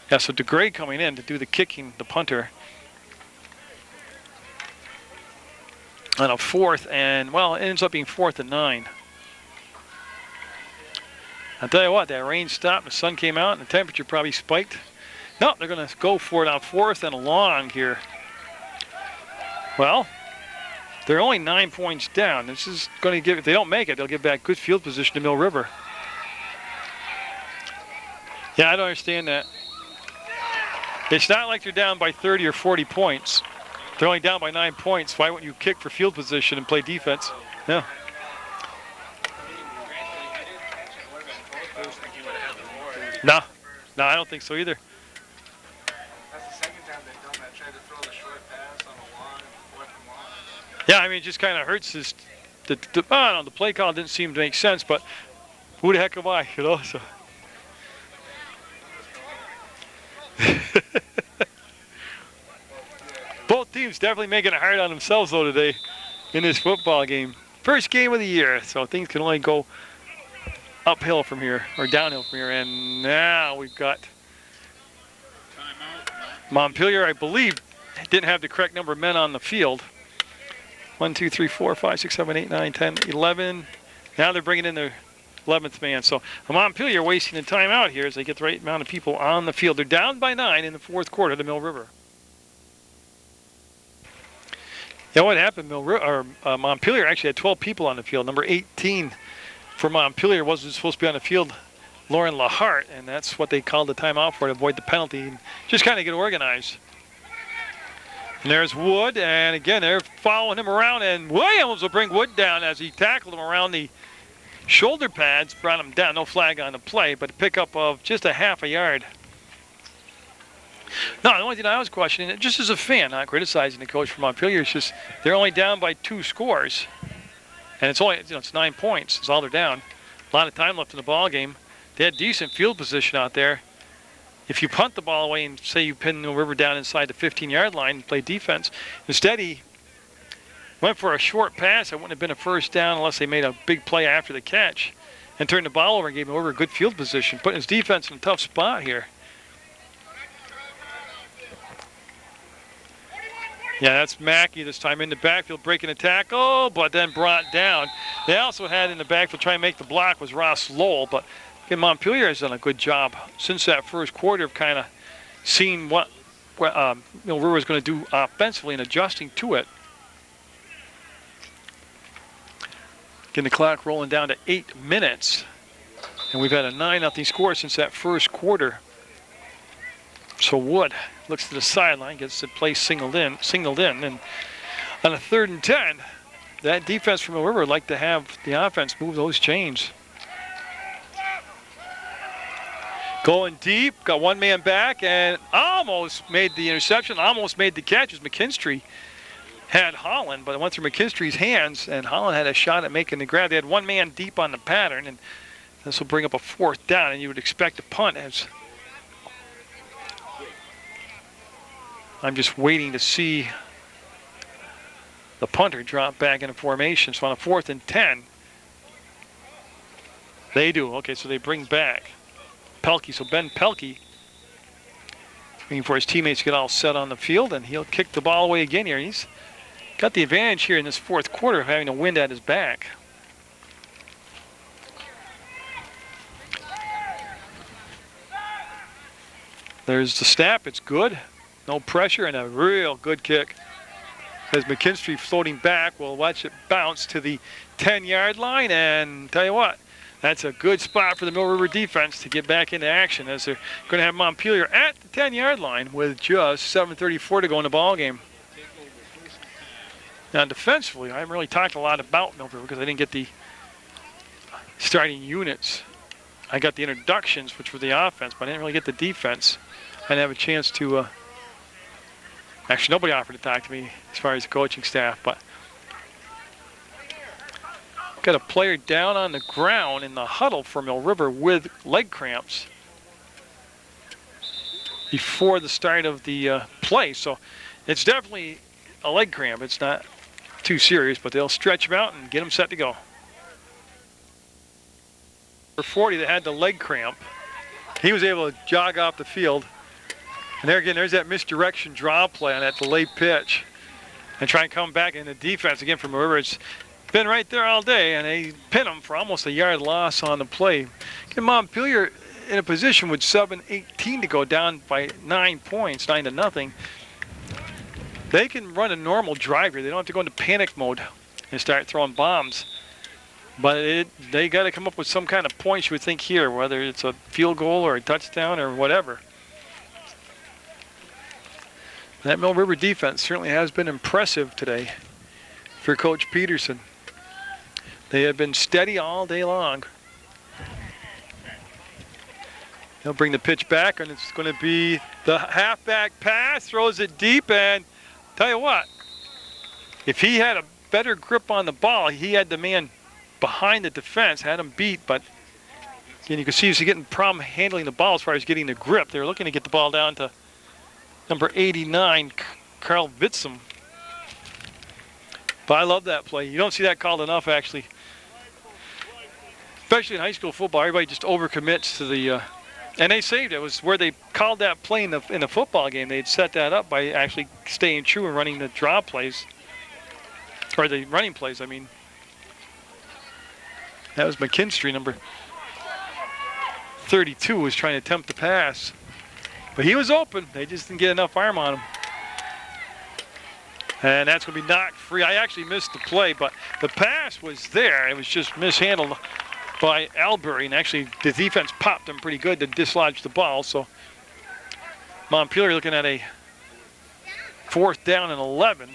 yeah, so DeGray coming in to do the kicking, the punter. On a 4th and, well, it ends up being 4th and 9. I'll tell you what, that rain stopped, the sun came out, and the temperature probably spiked. No, they're going to go for it on 4th and long here. Well, they're only 9 points down. This is going to give, if they don't make it, they'll give back good field position to Mill River. Yeah, I don't understand that. It's not like they're down by 30 or 40 points. They're only down by 9 points. Why wouldn't you kick for field position and play defense? No. No, I don't think so either. That's the second time they've done that, tried to throw the short pass on a long, 4th and long. Yeah, I mean, it just kind of hurts this. I don't know, the play call didn't seem to make sense, but who the heck am I, you know? So. Both teams definitely making it hard on themselves, though, today in this football game. First game of the year, so things can only go uphill from here, or downhill from here. And now we've got Montpelier, I believe, didn't have the correct number of men on the field. 1, 2, 3, 4, 5, 6, 7, 8, 9, 10, 11. Now they're bringing in their 11th man. So Montpelier wasting the time out here as they get the right amount of people on the field. They're down by 9 in the 4th quarter to Mill River. Yeah, what happened? Montpelier actually had 12 people on the field. Number 18 for Montpelier wasn't supposed to be on the field, Lauren Lahart, and that's what they called the timeout for to avoid the penalty and just kind of get organized. And there's Wood, and again, they're following him around, and Williams will bring Wood down as he tackled him around the shoulder pads, brought him down. No flag on the play, but a pickup of just a half a yard. No, the only thing I was questioning, just as a fan, not criticizing the coach from Montpelier, is just they're only down by 2 scores. And it's only, it's 9 points. It's all they're down. A lot of time left in the ball game. They had decent field position out there. If you punt the ball away and say you pin the River down inside the 15-yard line and play defense, instead he went for a short pass. It wouldn't have been a first down unless they made a big play after the catch and turned the ball over and gave the River a good field position, putting his defense in a tough spot here. Yeah, that's Mackey this time in the backfield breaking a tackle, but then brought down. They also had in the backfield trying to make the block was Ross Lowell, but again, Montpelier has done a good job since that first quarter of kind of seeing what Mill River is going to do offensively and adjusting to it. Getting the clock rolling down to 8 minutes, and we've had a 9-0 score since that first quarter. So Wood looks to the sideline, gets the play singled in, and on a 3rd and 10, that defense from Mill River would like to have the offense move those chains. Going deep, got one man back, and almost made the interception, almost made the catch as McKinstry had Holland, but it went through McKinstry's hands, and Holland had a shot at making the grab. They had one man deep on the pattern, and this will bring up a 4th down, and you would expect a punt as I'm just waiting to see the punter drop back into formation. So on a 4th and 10, they do. Okay, so they bring back Pelkey. So Ben Pelkey, waiting for his teammates to get all set on the field, and he'll kick the ball away again here. He's got the advantage here in this 4th quarter of having the wind at his back. There's the snap. It's good. No pressure and a real good kick. As McKinstry floating back, we'll watch it bounce to the 10-yard line, and tell you what, that's a good spot for the Mill River defense to get back into action as they're going to have Montpelier at the 10-yard line with just 7:34 to go in the ball game. Now, defensively, I haven't really talked a lot about Mill River because I didn't get the starting units. I got the introductions, which were the offense, but I didn't really get the defense. I didn't have a chance to. Actually, nobody offered to talk to me as far as the coaching staff, but got a player down on the ground in the huddle for Mill River with leg cramps before the start of the play. So it's definitely a leg cramp. It's not too serious, but they'll stretch him out and get him set to go. For 40 that had the leg cramp, he was able to jog off the field. And there again, there's that misdirection draw play on that delayed pitch. And try and come back in the defense again from River. It's been right there all day, and they pin him for almost a yard loss on the play. Get Montpelier in a position with 7:18 to go, down by 9 points, 9-0. They can run a normal drive here. They don't have to go into panic mode and start throwing bombs. But they got to come up with some kind of points, you would think, here, whether it's a field goal or a touchdown or whatever. That Mill River defense certainly has been impressive today for Coach Peterson. They have been steady all day long. He'll bring the pitch back, and it's going to be the halfback pass, throws it deep, and tell you what, if he had a better grip on the ball, he had the man behind the defense, had him beat, but again, you can see he's getting problem handling the ball as far as getting the grip. They were looking to get the ball down to number 89, Carl Witzum. But I love that play. You don't see that called enough, actually. Especially in high school football, everybody just overcommits to the, and they saved it. It was where they called that play in the football game. They'd set that up by actually staying true and running the draw plays, or the running plays, I mean. That was McKinstry, number 32, was trying to attempt the pass. But he was open. They just didn't get enough arm on him. And that's going to be knocked free. I actually missed the play, but the pass was there. It was just mishandled by Albury. And actually, the defense popped him pretty good to dislodge the ball. So Montpelier looking at a 4th down and 11.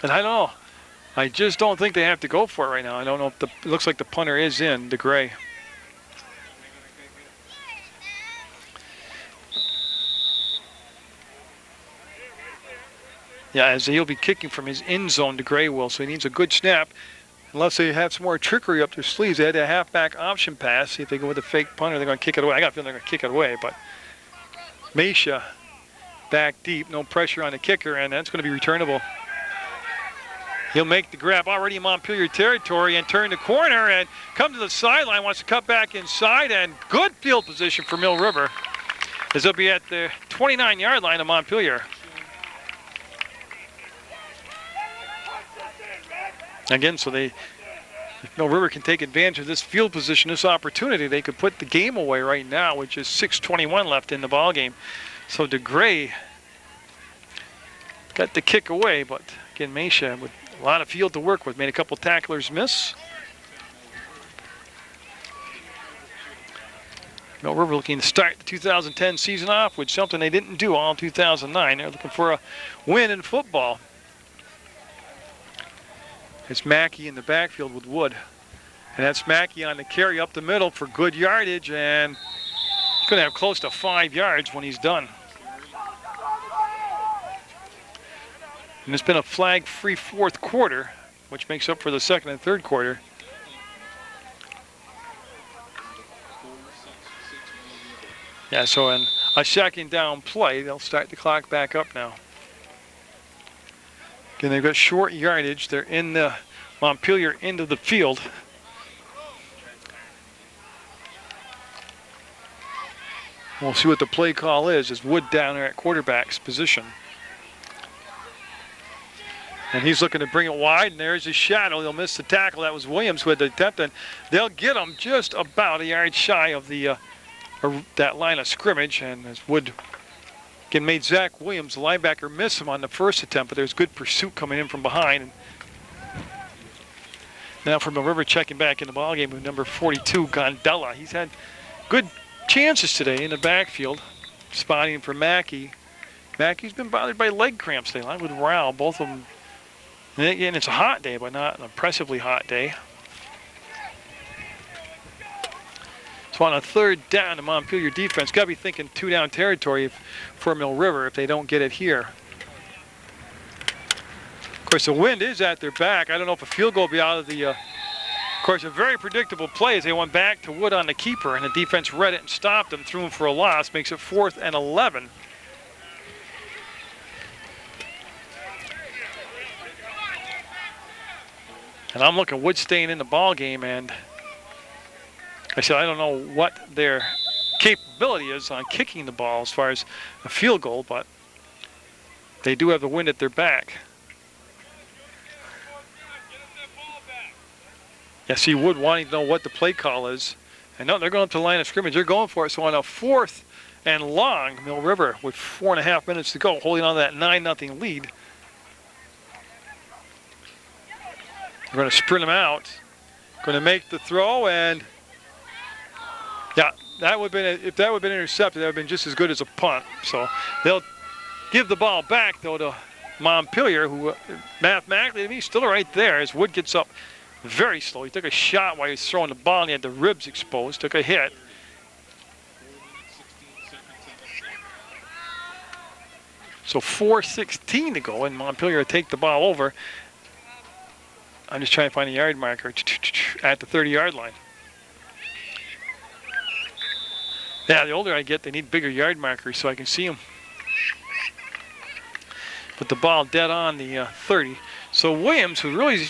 And I don't know. I just don't think they have to go for it right now. I don't know if it looks like the punter is in, DeGray. Yeah, as he'll be kicking from his end zone, DeGray will, so he needs a good snap. Unless they have some more trickery up their sleeves. They had a halfback option pass. See if they go with a fake punter, they're going to kick it away. I got a feeling they're going to kick it away, but Mesha back deep, no pressure on the kicker, and that's going to be returnable. He'll make the grab already in Montpelier territory and turn the corner and come to the sideline, wants to cut back inside, and good field position for Mill River as they'll be at the 29-yard line of Montpelier. Again, so if Mill River can take advantage of this field position, this opportunity, they could put the game away right now, which is 6:21 left in the ball game. So DeGray got the kick away, but again, Mesha with a lot of field to work with, made a couple tacklers miss. Mill River looking to start the 2010 season off with something they didn't do all 2009. They're looking for a win in football. It's Mackey in the backfield with Wood. And that's Mackey on the carry up the middle for good yardage, and he's going to have close to 5 yards when he's done. And it's been a flag-free 4th quarter, which makes up for the 2nd and 3rd quarter. Yeah, so in a 2nd down play, they'll start the clock back up now. Again, they've got short yardage. They're in the Montpelier end of the field. We'll see what the play call is as Wood down there at quarterback's position. And he's looking to bring it wide, and there's his shadow. He'll miss the tackle. That was Williams with the attempt, and they'll get him just about a yard shy of the that line of scrimmage. And as Wood again made Zach Williams, the linebacker, miss him on the first attempt, but there's good pursuit coming in from behind. And now for Mill River checking back in the ballgame with number 42, Gondella. He's had good chances today in the backfield, spotting for Mackey. Mackey's been bothered by leg cramps today, along with Rao. Both of them And again, it's a hot day, but not an oppressively hot day. So on a third down, the Montpelier defense got to be thinking 2-down territory for Mill River if they don't get it here. Of course, the wind is at their back. I don't know if a field goal will be out of the... of course, a very predictable play as they went back to Wood on the keeper, and the defense read it and stopped them, threw him for a loss, makes it 4th and 11. And I'm looking Wood staying in the ball game, and I said I don't know what their capability is on kicking the ball as far as a field goal, but they do have the wind at their back. Yeah, see Wood wanting to know what the play call is. And no, they're going up to the line of scrimmage. They're going for it. So on a 4th and long, Mill River with 4.5 minutes to go, holding on to that 9-0 lead. They're going to sprint them out. Going to make the throw, and yeah, that would have been if that would have been intercepted, that would have been just as good as a punt. So they'll give the ball back though to Montpelier, who mathematically to me still right there as Wood gets up very slow. He took a shot while he was throwing the ball and he had the ribs exposed, took a hit. So 4:16 to go, and Montpelier take the ball over. I'm just trying to find a yard marker at the 30-yard line. Yeah, the older I get, they need bigger yard markers so I can see them. Put the ball dead on the 30. So Williams, who really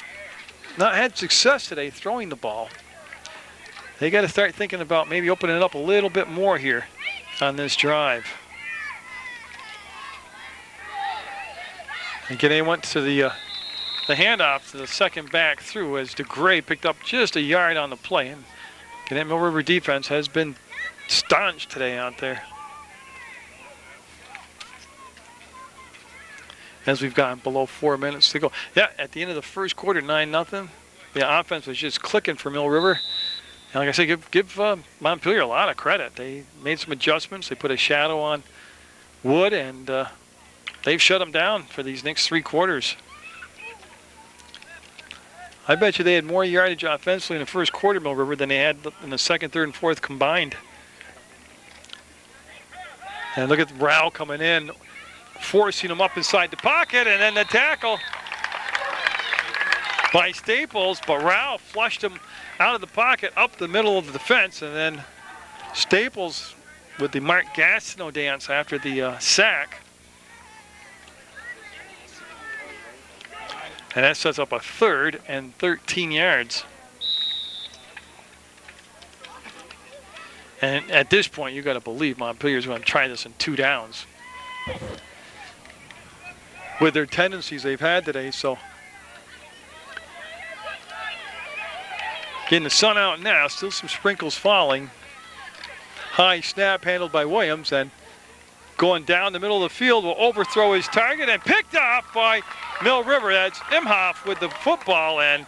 not had success today throwing the ball, they got to start thinking about maybe opening it up a little bit more here on this drive. Again, they went to the handoff to the second back through as DeGray picked up just a yard on the play. And that Mill River defense has been staunch today out there. As we've gotten below 4 minutes to go. Yeah, at the end of the first quarter, 9-0. The offense was just clicking for Mill River. And like I said, give Montpelier a lot of credit. They made some adjustments. They put a shadow on Wood, and they've shut them down for these next 3 quarters. I bet you they had more yardage offensively in the first quarter, Mill River, than they had in the second, third, and fourth combined. And look at Rao coming in, forcing him up inside the pocket, and then the tackle by Staples, but Rao flushed him out of the pocket up the middle of the defense, and then Staples with the Mark Gastineau dance after the sack. And that sets up a 3rd and 13 yards. And at this point, you got to believe Montpelier's going to try this in 2 downs with their tendencies they've had today. So getting the sun out now, still some sprinkles falling. High snap handled by Williams, and going down the middle of the field will overthrow his target and picked off by Mill River. That's Imhoff with the football, and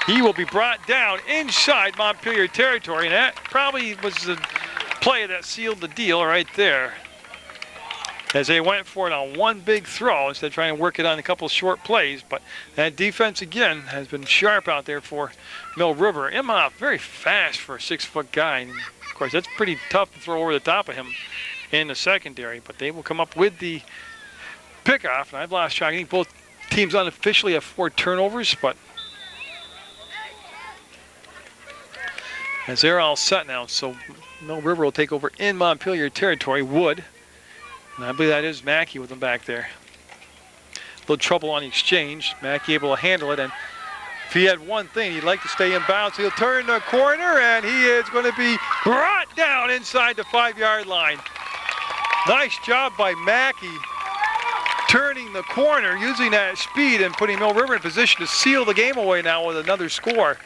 he will be brought down inside Montpelier territory, and that probably was the play that sealed the deal right there. As they went for it on one big throw instead of trying to work it on a couple short plays. But that defense, again, has been sharp out there for Mill River. Imhoff, very fast for a 6-foot guy. And of course, that's pretty tough to throw over the top of him in the secondary. But they will come up with the pickoff. And I've lost track. I think both teams unofficially have 4 turnovers. But as they're all set now, so Mill River will take over in Montpelier territory. Wood. And I believe that is Mackey with them back there. A little trouble on the exchange. Mackey able to handle it. And if he had one thing, he'd like to stay in bounds. He'll turn the corner, and he is going to be brought down inside the 5-yard line. Nice job by Mackey turning the corner, using that speed and putting Mill River in position to seal the game away now with another score.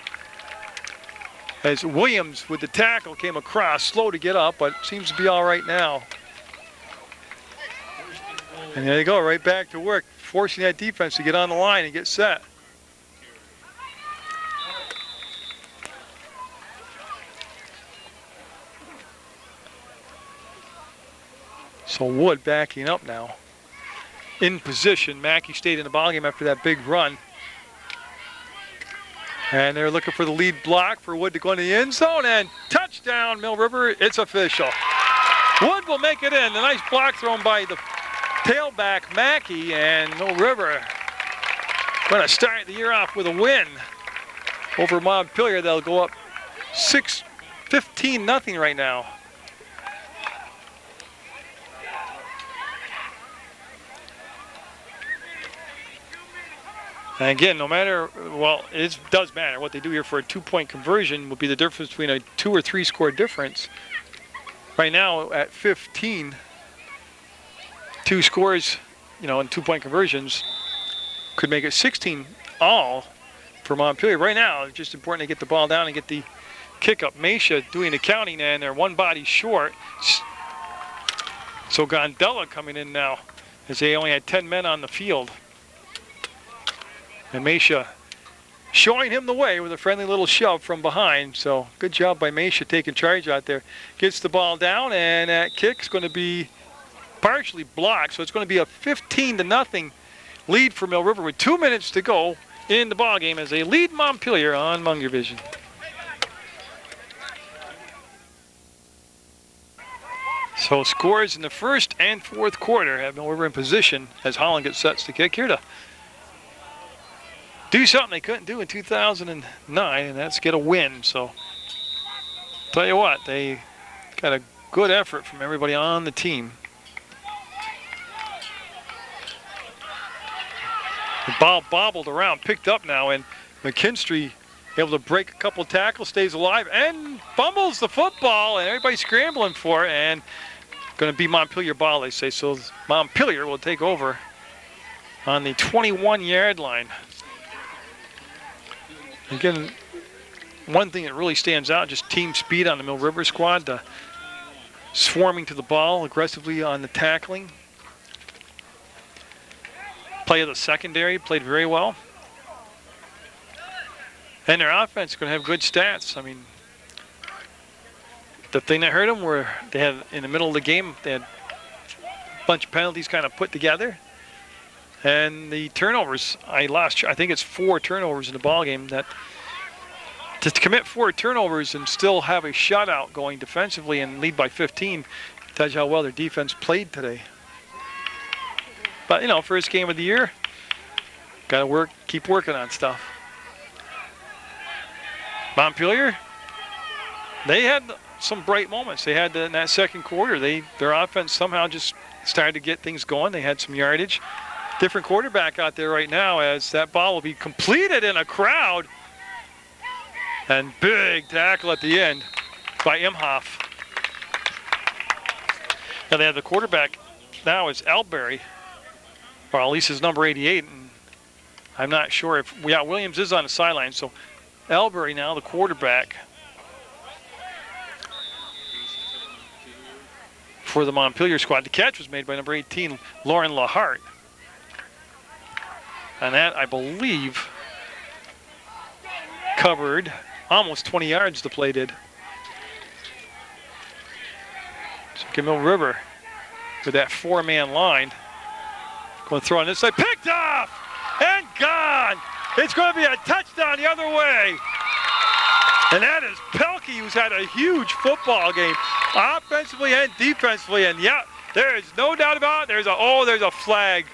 As Williams with the tackle came across, slow to get up, but seems to be all right now. And there you go, right back to work, forcing that defense to get on the line and get set. So Wood backing up now. in position. Mackey stayed in the ballgame after that big run. And they're looking for the lead block for Wood to go in the end zone. And touchdown, Mill River. It's official. Wood will make it in. The nice block thrown by the tailback, Mackey. And Mill River going to start the year off with a win over Montpelier. They'll go up 15-0 right now. And again, no matter, well, it does matter. What they do here for a 2-point conversion will be the difference between a 2 or 3 score difference. Right now at 15, 2 scores, in 2-point conversions could make it 16 all for Montpelier. Right now, it's just important to get the ball down and get the kick up. Mesha doing the counting, and they're one body short. So Gondella coming in now as they only had 10 men on the field. And Mesha showing him the way with a friendly little shove from behind. So good job by Mesha taking charge out there. Gets the ball down, and that kick's going to be partially blocked. So it's going to be a 15-0 lead for Mill River with 2 minutes to go in the ballgame as they lead Montpelier on Munger Vision. So scores in the first and fourth quarter have Mill River in position as Holland gets sets to kick here to do something they couldn't do in 2009, and that's get a win. So tell you what, they got a good effort from everybody on the team. The ball bobbled around, picked up now, and McKinstry able to break a couple tackles, stays alive, and fumbles the football, and everybody's scrambling for it, and going to be Montpelier ball, they say. So Montpelier will take over on the 21-yard line. Again, one thing that really stands out, just team speed on the Mill River squad, swarming to the ball aggressively on the tackling. Play of the secondary, played very well. And their offense is going to have good stats. I mean, the thing that hurt them were they had, in the middle of the game, they had a bunch of penalties kind of put together. And the turnovers, I think it's 4 turnovers in the ballgame. That to commit 4 turnovers and still have a shutout going defensively and lead by 15 tells you how well their defense played today. But first game of the year, got to keep working on stuff. Montpelier, they had some bright moments. They had in that second quarter. Their offense somehow just started to get things going. They had some yardage. Different quarterback out there right now as that ball will be completed in a crowd. And big tackle at the end by Imhoff. Now they have the quarterback now is Alberry, or at least his number 88. And I'm not sure if, Williams is on the sideline. So Alberry now the quarterback for the Montpelier squad. The catch was made by number 18, Lauren Lahart. And that, I believe, covered almost 20 yards the play did. So Mill River with that 4-man line. Going to throw on this side. Picked off and gone. It's going to be a touchdown the other way. And that is Pelkey, who's had a huge football game, offensively and defensively. And yeah, there is no doubt about it. There's a flag.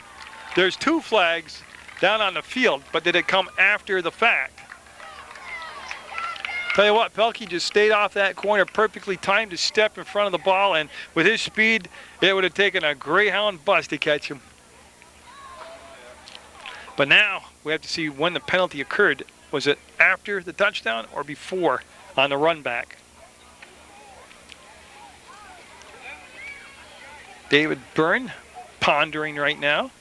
There's 2 flags down on the field, but did it come after the fact? Tell you what, Pelkey just stayed off that corner, perfectly timed to step in front of the ball, and with his speed, it would have taken a Greyhound bus to catch him. But now we have to see when the penalty occurred. Was it after the touchdown or before on the run back? David Byrne pondering right now,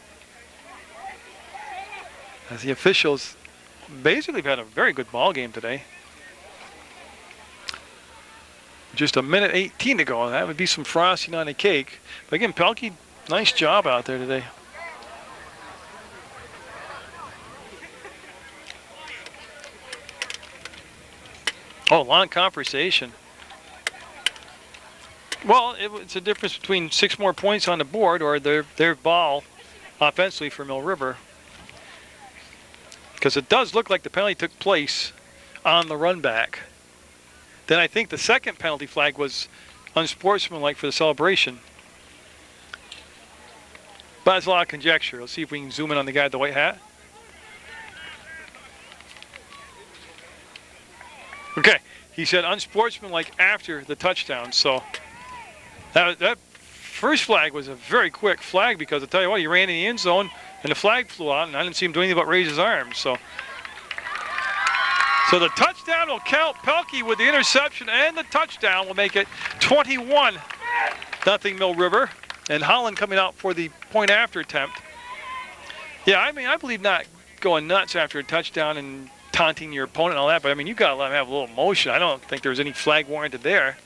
as the officials basically have had a very good ball game today. Just a minute 18 to go. That would be some frosting on the cake. But again, Pelkey, nice job out there today. Oh, long conversation. Well, it's a difference between 6 more points on the board or their ball offensively for Mill River. Because it does look like the penalty took place on the run back. Then I think the second penalty flag was unsportsmanlike for the celebration. But it's a lot of conjecture. Let's see if we can zoom in on the guy with the white hat. Okay, he said unsportsmanlike after the touchdown. So that first flag was a very quick flag because I'll tell you what, he ran in the end zone and the flag flew out and I didn't see him do anything but raise his arms. So the touchdown will count. Pelkey with the interception and the touchdown will make it 21-0 Mill River. And Holland coming out for the point after attempt. Yeah, I mean, I believe not going nuts after a touchdown and taunting your opponent and all that, but I mean, you've got to let him have a little emotion. I don't think there was any flag warranted there.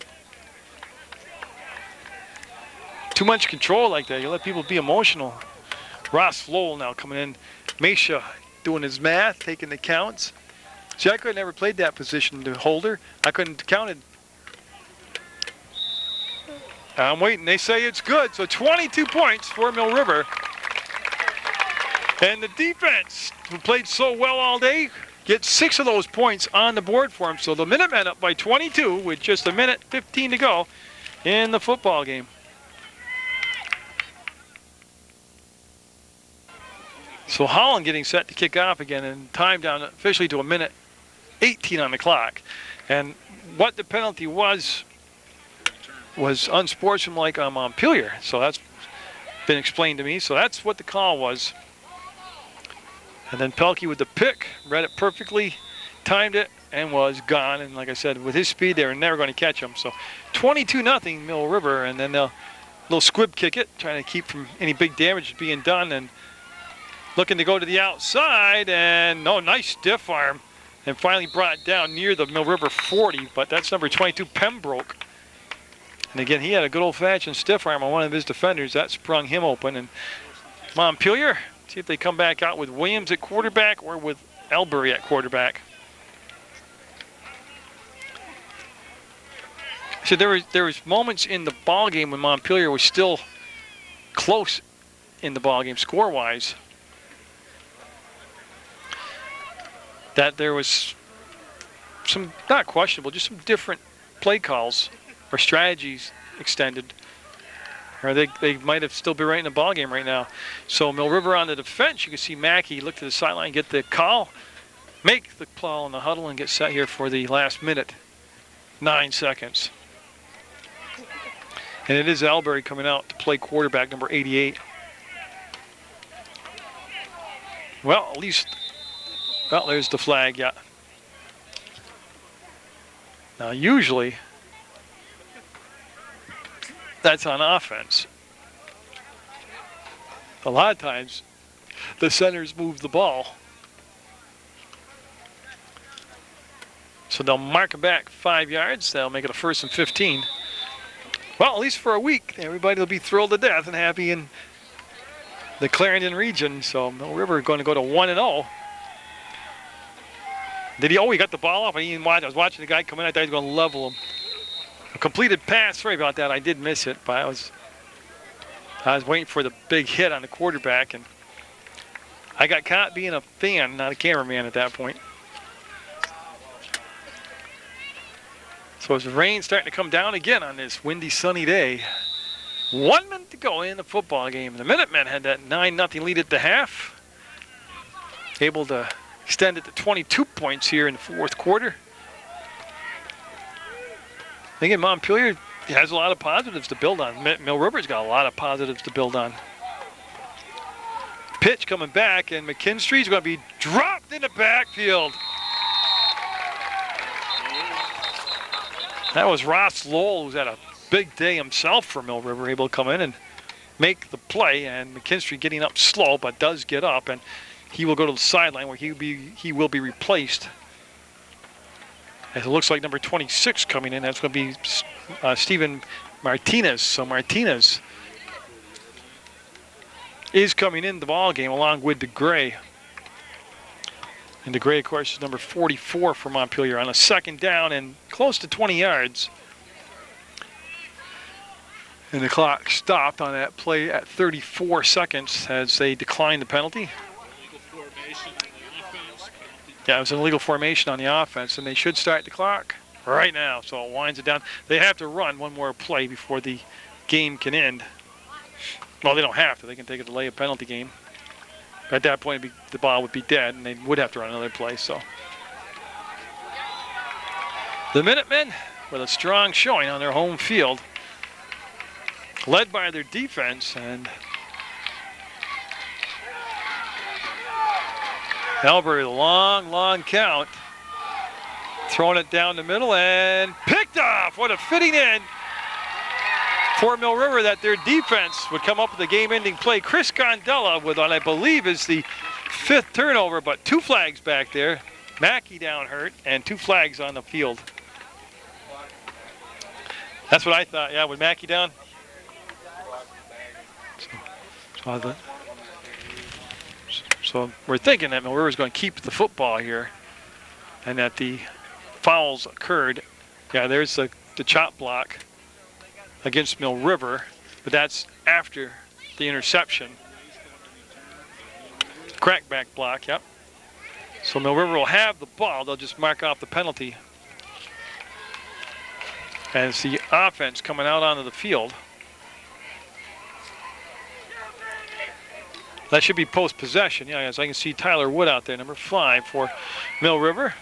Too much control like that. You let people be emotional. Ross Lowell now coming in. Mesha doing his math, taking the counts. See, I could never played that position to holder. I couldn't count it. I'm waiting. They say it's good. So 22 points for Mill River. And the defense, who played so well all day, gets 6 of those points on the board for them. So the Minutemen up by 22 with just a minute 15 to go in the football game. So Holland getting set to kick off again and time down officially to a minute 18 on the clock. And what the penalty was unsportsmanlike on Montpelier. So that's been explained to me. So that's what the call was. And then Pelkey with the pick, read it perfectly, timed it, and was gone. And like I said, with his speed, they were never going to catch him. So 22-0 Mill River, and then they'll little squib kick it, trying to keep from any big damage being done. And looking to go to the outside, and no, nice stiff arm. And finally brought down near the Mill River 40, but that's number 22, Pembroke. And again, he had a good old-fashioned stiff arm on one of his defenders. That sprung him open. And Montpelier, see if they come back out with Williams at quarterback or with Elbury at quarterback. So there was moments in the ball game when Montpelier was still close in the ball game score-wise. That there was some, not questionable, just some different play calls or strategies extended. Or they might have still be right in the ball game right now. So Mill River on the defense, you can see Mackey look to the sideline, get the call, make the call in the huddle, and get set here for the last minute, 9 seconds. And it is Elbury coming out to play quarterback, number 88. Well, at least, well, there's the flag, yeah. Now, usually, that's on offense. A lot of times, the centers move the ball. So they'll mark it back 5 yards. They'll make it a 1st and 15. Well, at least for a week, everybody will be thrilled to death and happy in the Clarendon region. So Mill River going to go to 1-0. Did he? Oh, he got the ball off. I didn't even watch. I was watching the guy come in. I thought he was going to level him. A completed pass. Sorry about that. I did miss it, but I was waiting for the big hit on the quarterback, and I got caught being a fan, not a cameraman at that point. So as the rain starting to come down again on this windy, sunny day. 1 minute to go in the football game. The Minutemen had that 9-0 lead at the half. Able to extend it to 22 points here in the 4th quarter. Again, Montpelier has a lot of positives to build on. Mill River's got a lot of positives to build on. Pitch coming back, and McKinstry's going to be dropped in the backfield. That was Ross Lowell, who's had a big day himself for Mill River, able to come in and make the play. And McKinstry getting up slow, but does get up, and he will go to the sideline where he will be replaced. As it looks like number 26 coming in, that's going to be Stephen Martinez. So Martinez is coming in the ball game along with DeGray. And DeGray, of course, is number 44 for Montpelier on a 2nd down and close to 20 yards. And the clock stopped on that play at 34 seconds as they declined the penalty. Yeah, it was an illegal formation on the offense, and they should start the clock right now. So it winds it down. They have to run one more play before the game can end. Well, they don't have to. They can take a delay of penalty game. At that point, the ball would be dead, and they would have to run another play. So the Minutemen with a strong showing on their home field, led by their defense, and Albert, a long count. Throwing it down the middle and picked off. What a fitting end for Mill River that their defense would come up with a game-ending play. Chris Gondella with what I believe is the 5th turnover, but 2 flags back there. Mackey down hurt and 2 flags on the field. That's what I thought, yeah, with Mackey down. So we're thinking that Mill River is going to keep the football here and that the fouls occurred. Yeah, there's the chop block against Mill River, but that's after the interception. Crackback block, yep. So Mill River will have the ball. They'll just mark off the penalty. And it's the offense coming out onto the field. That should be post-possession. Yeah, as I can see Tyler Wood out there, number 5 for Mill River.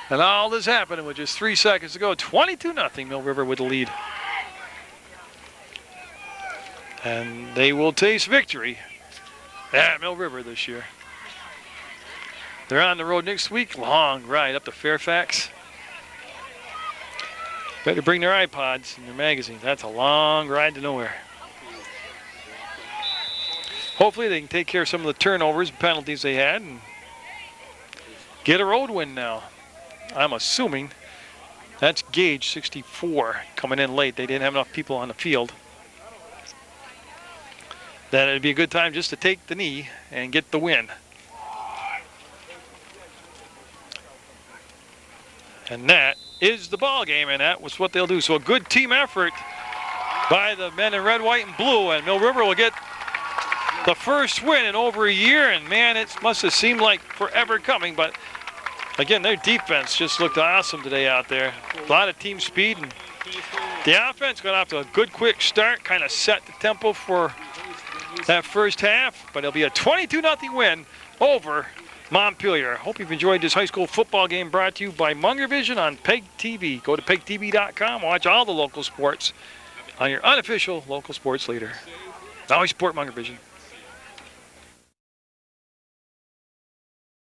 And all this happened with just 3 seconds to go. 22-0, Mill River with the lead. And they will taste victory at Mill River this year. They're on the road next week. Long ride up to Fairfax. Better bring their iPods and their magazines. That's a long ride to nowhere. Hopefully they can take care of some of the turnovers and penalties they had and get a road win now. I'm assuming that's Gage, 64, coming in late. They didn't have enough people on the field. That it'd be a good time just to take the knee and get the win. And that is the ball game, and that was what they'll do. So a good team effort by the men in red, white, and blue, and Mill River will get the first win in over a year, and man, it must have seemed like forever coming, but again, their defense just looked awesome today out there. A lot of team speed, and the offense got off to a good quick start, kind of set the tempo for that first half, but it'll be a 22-0 win over Montpelier. Hope you've enjoyed this high school football game brought to you by Munger Vision on PEGTV. Go to PEGTV.com, watch all the local sports on your unofficial local sports leader. Always support Munger Vision.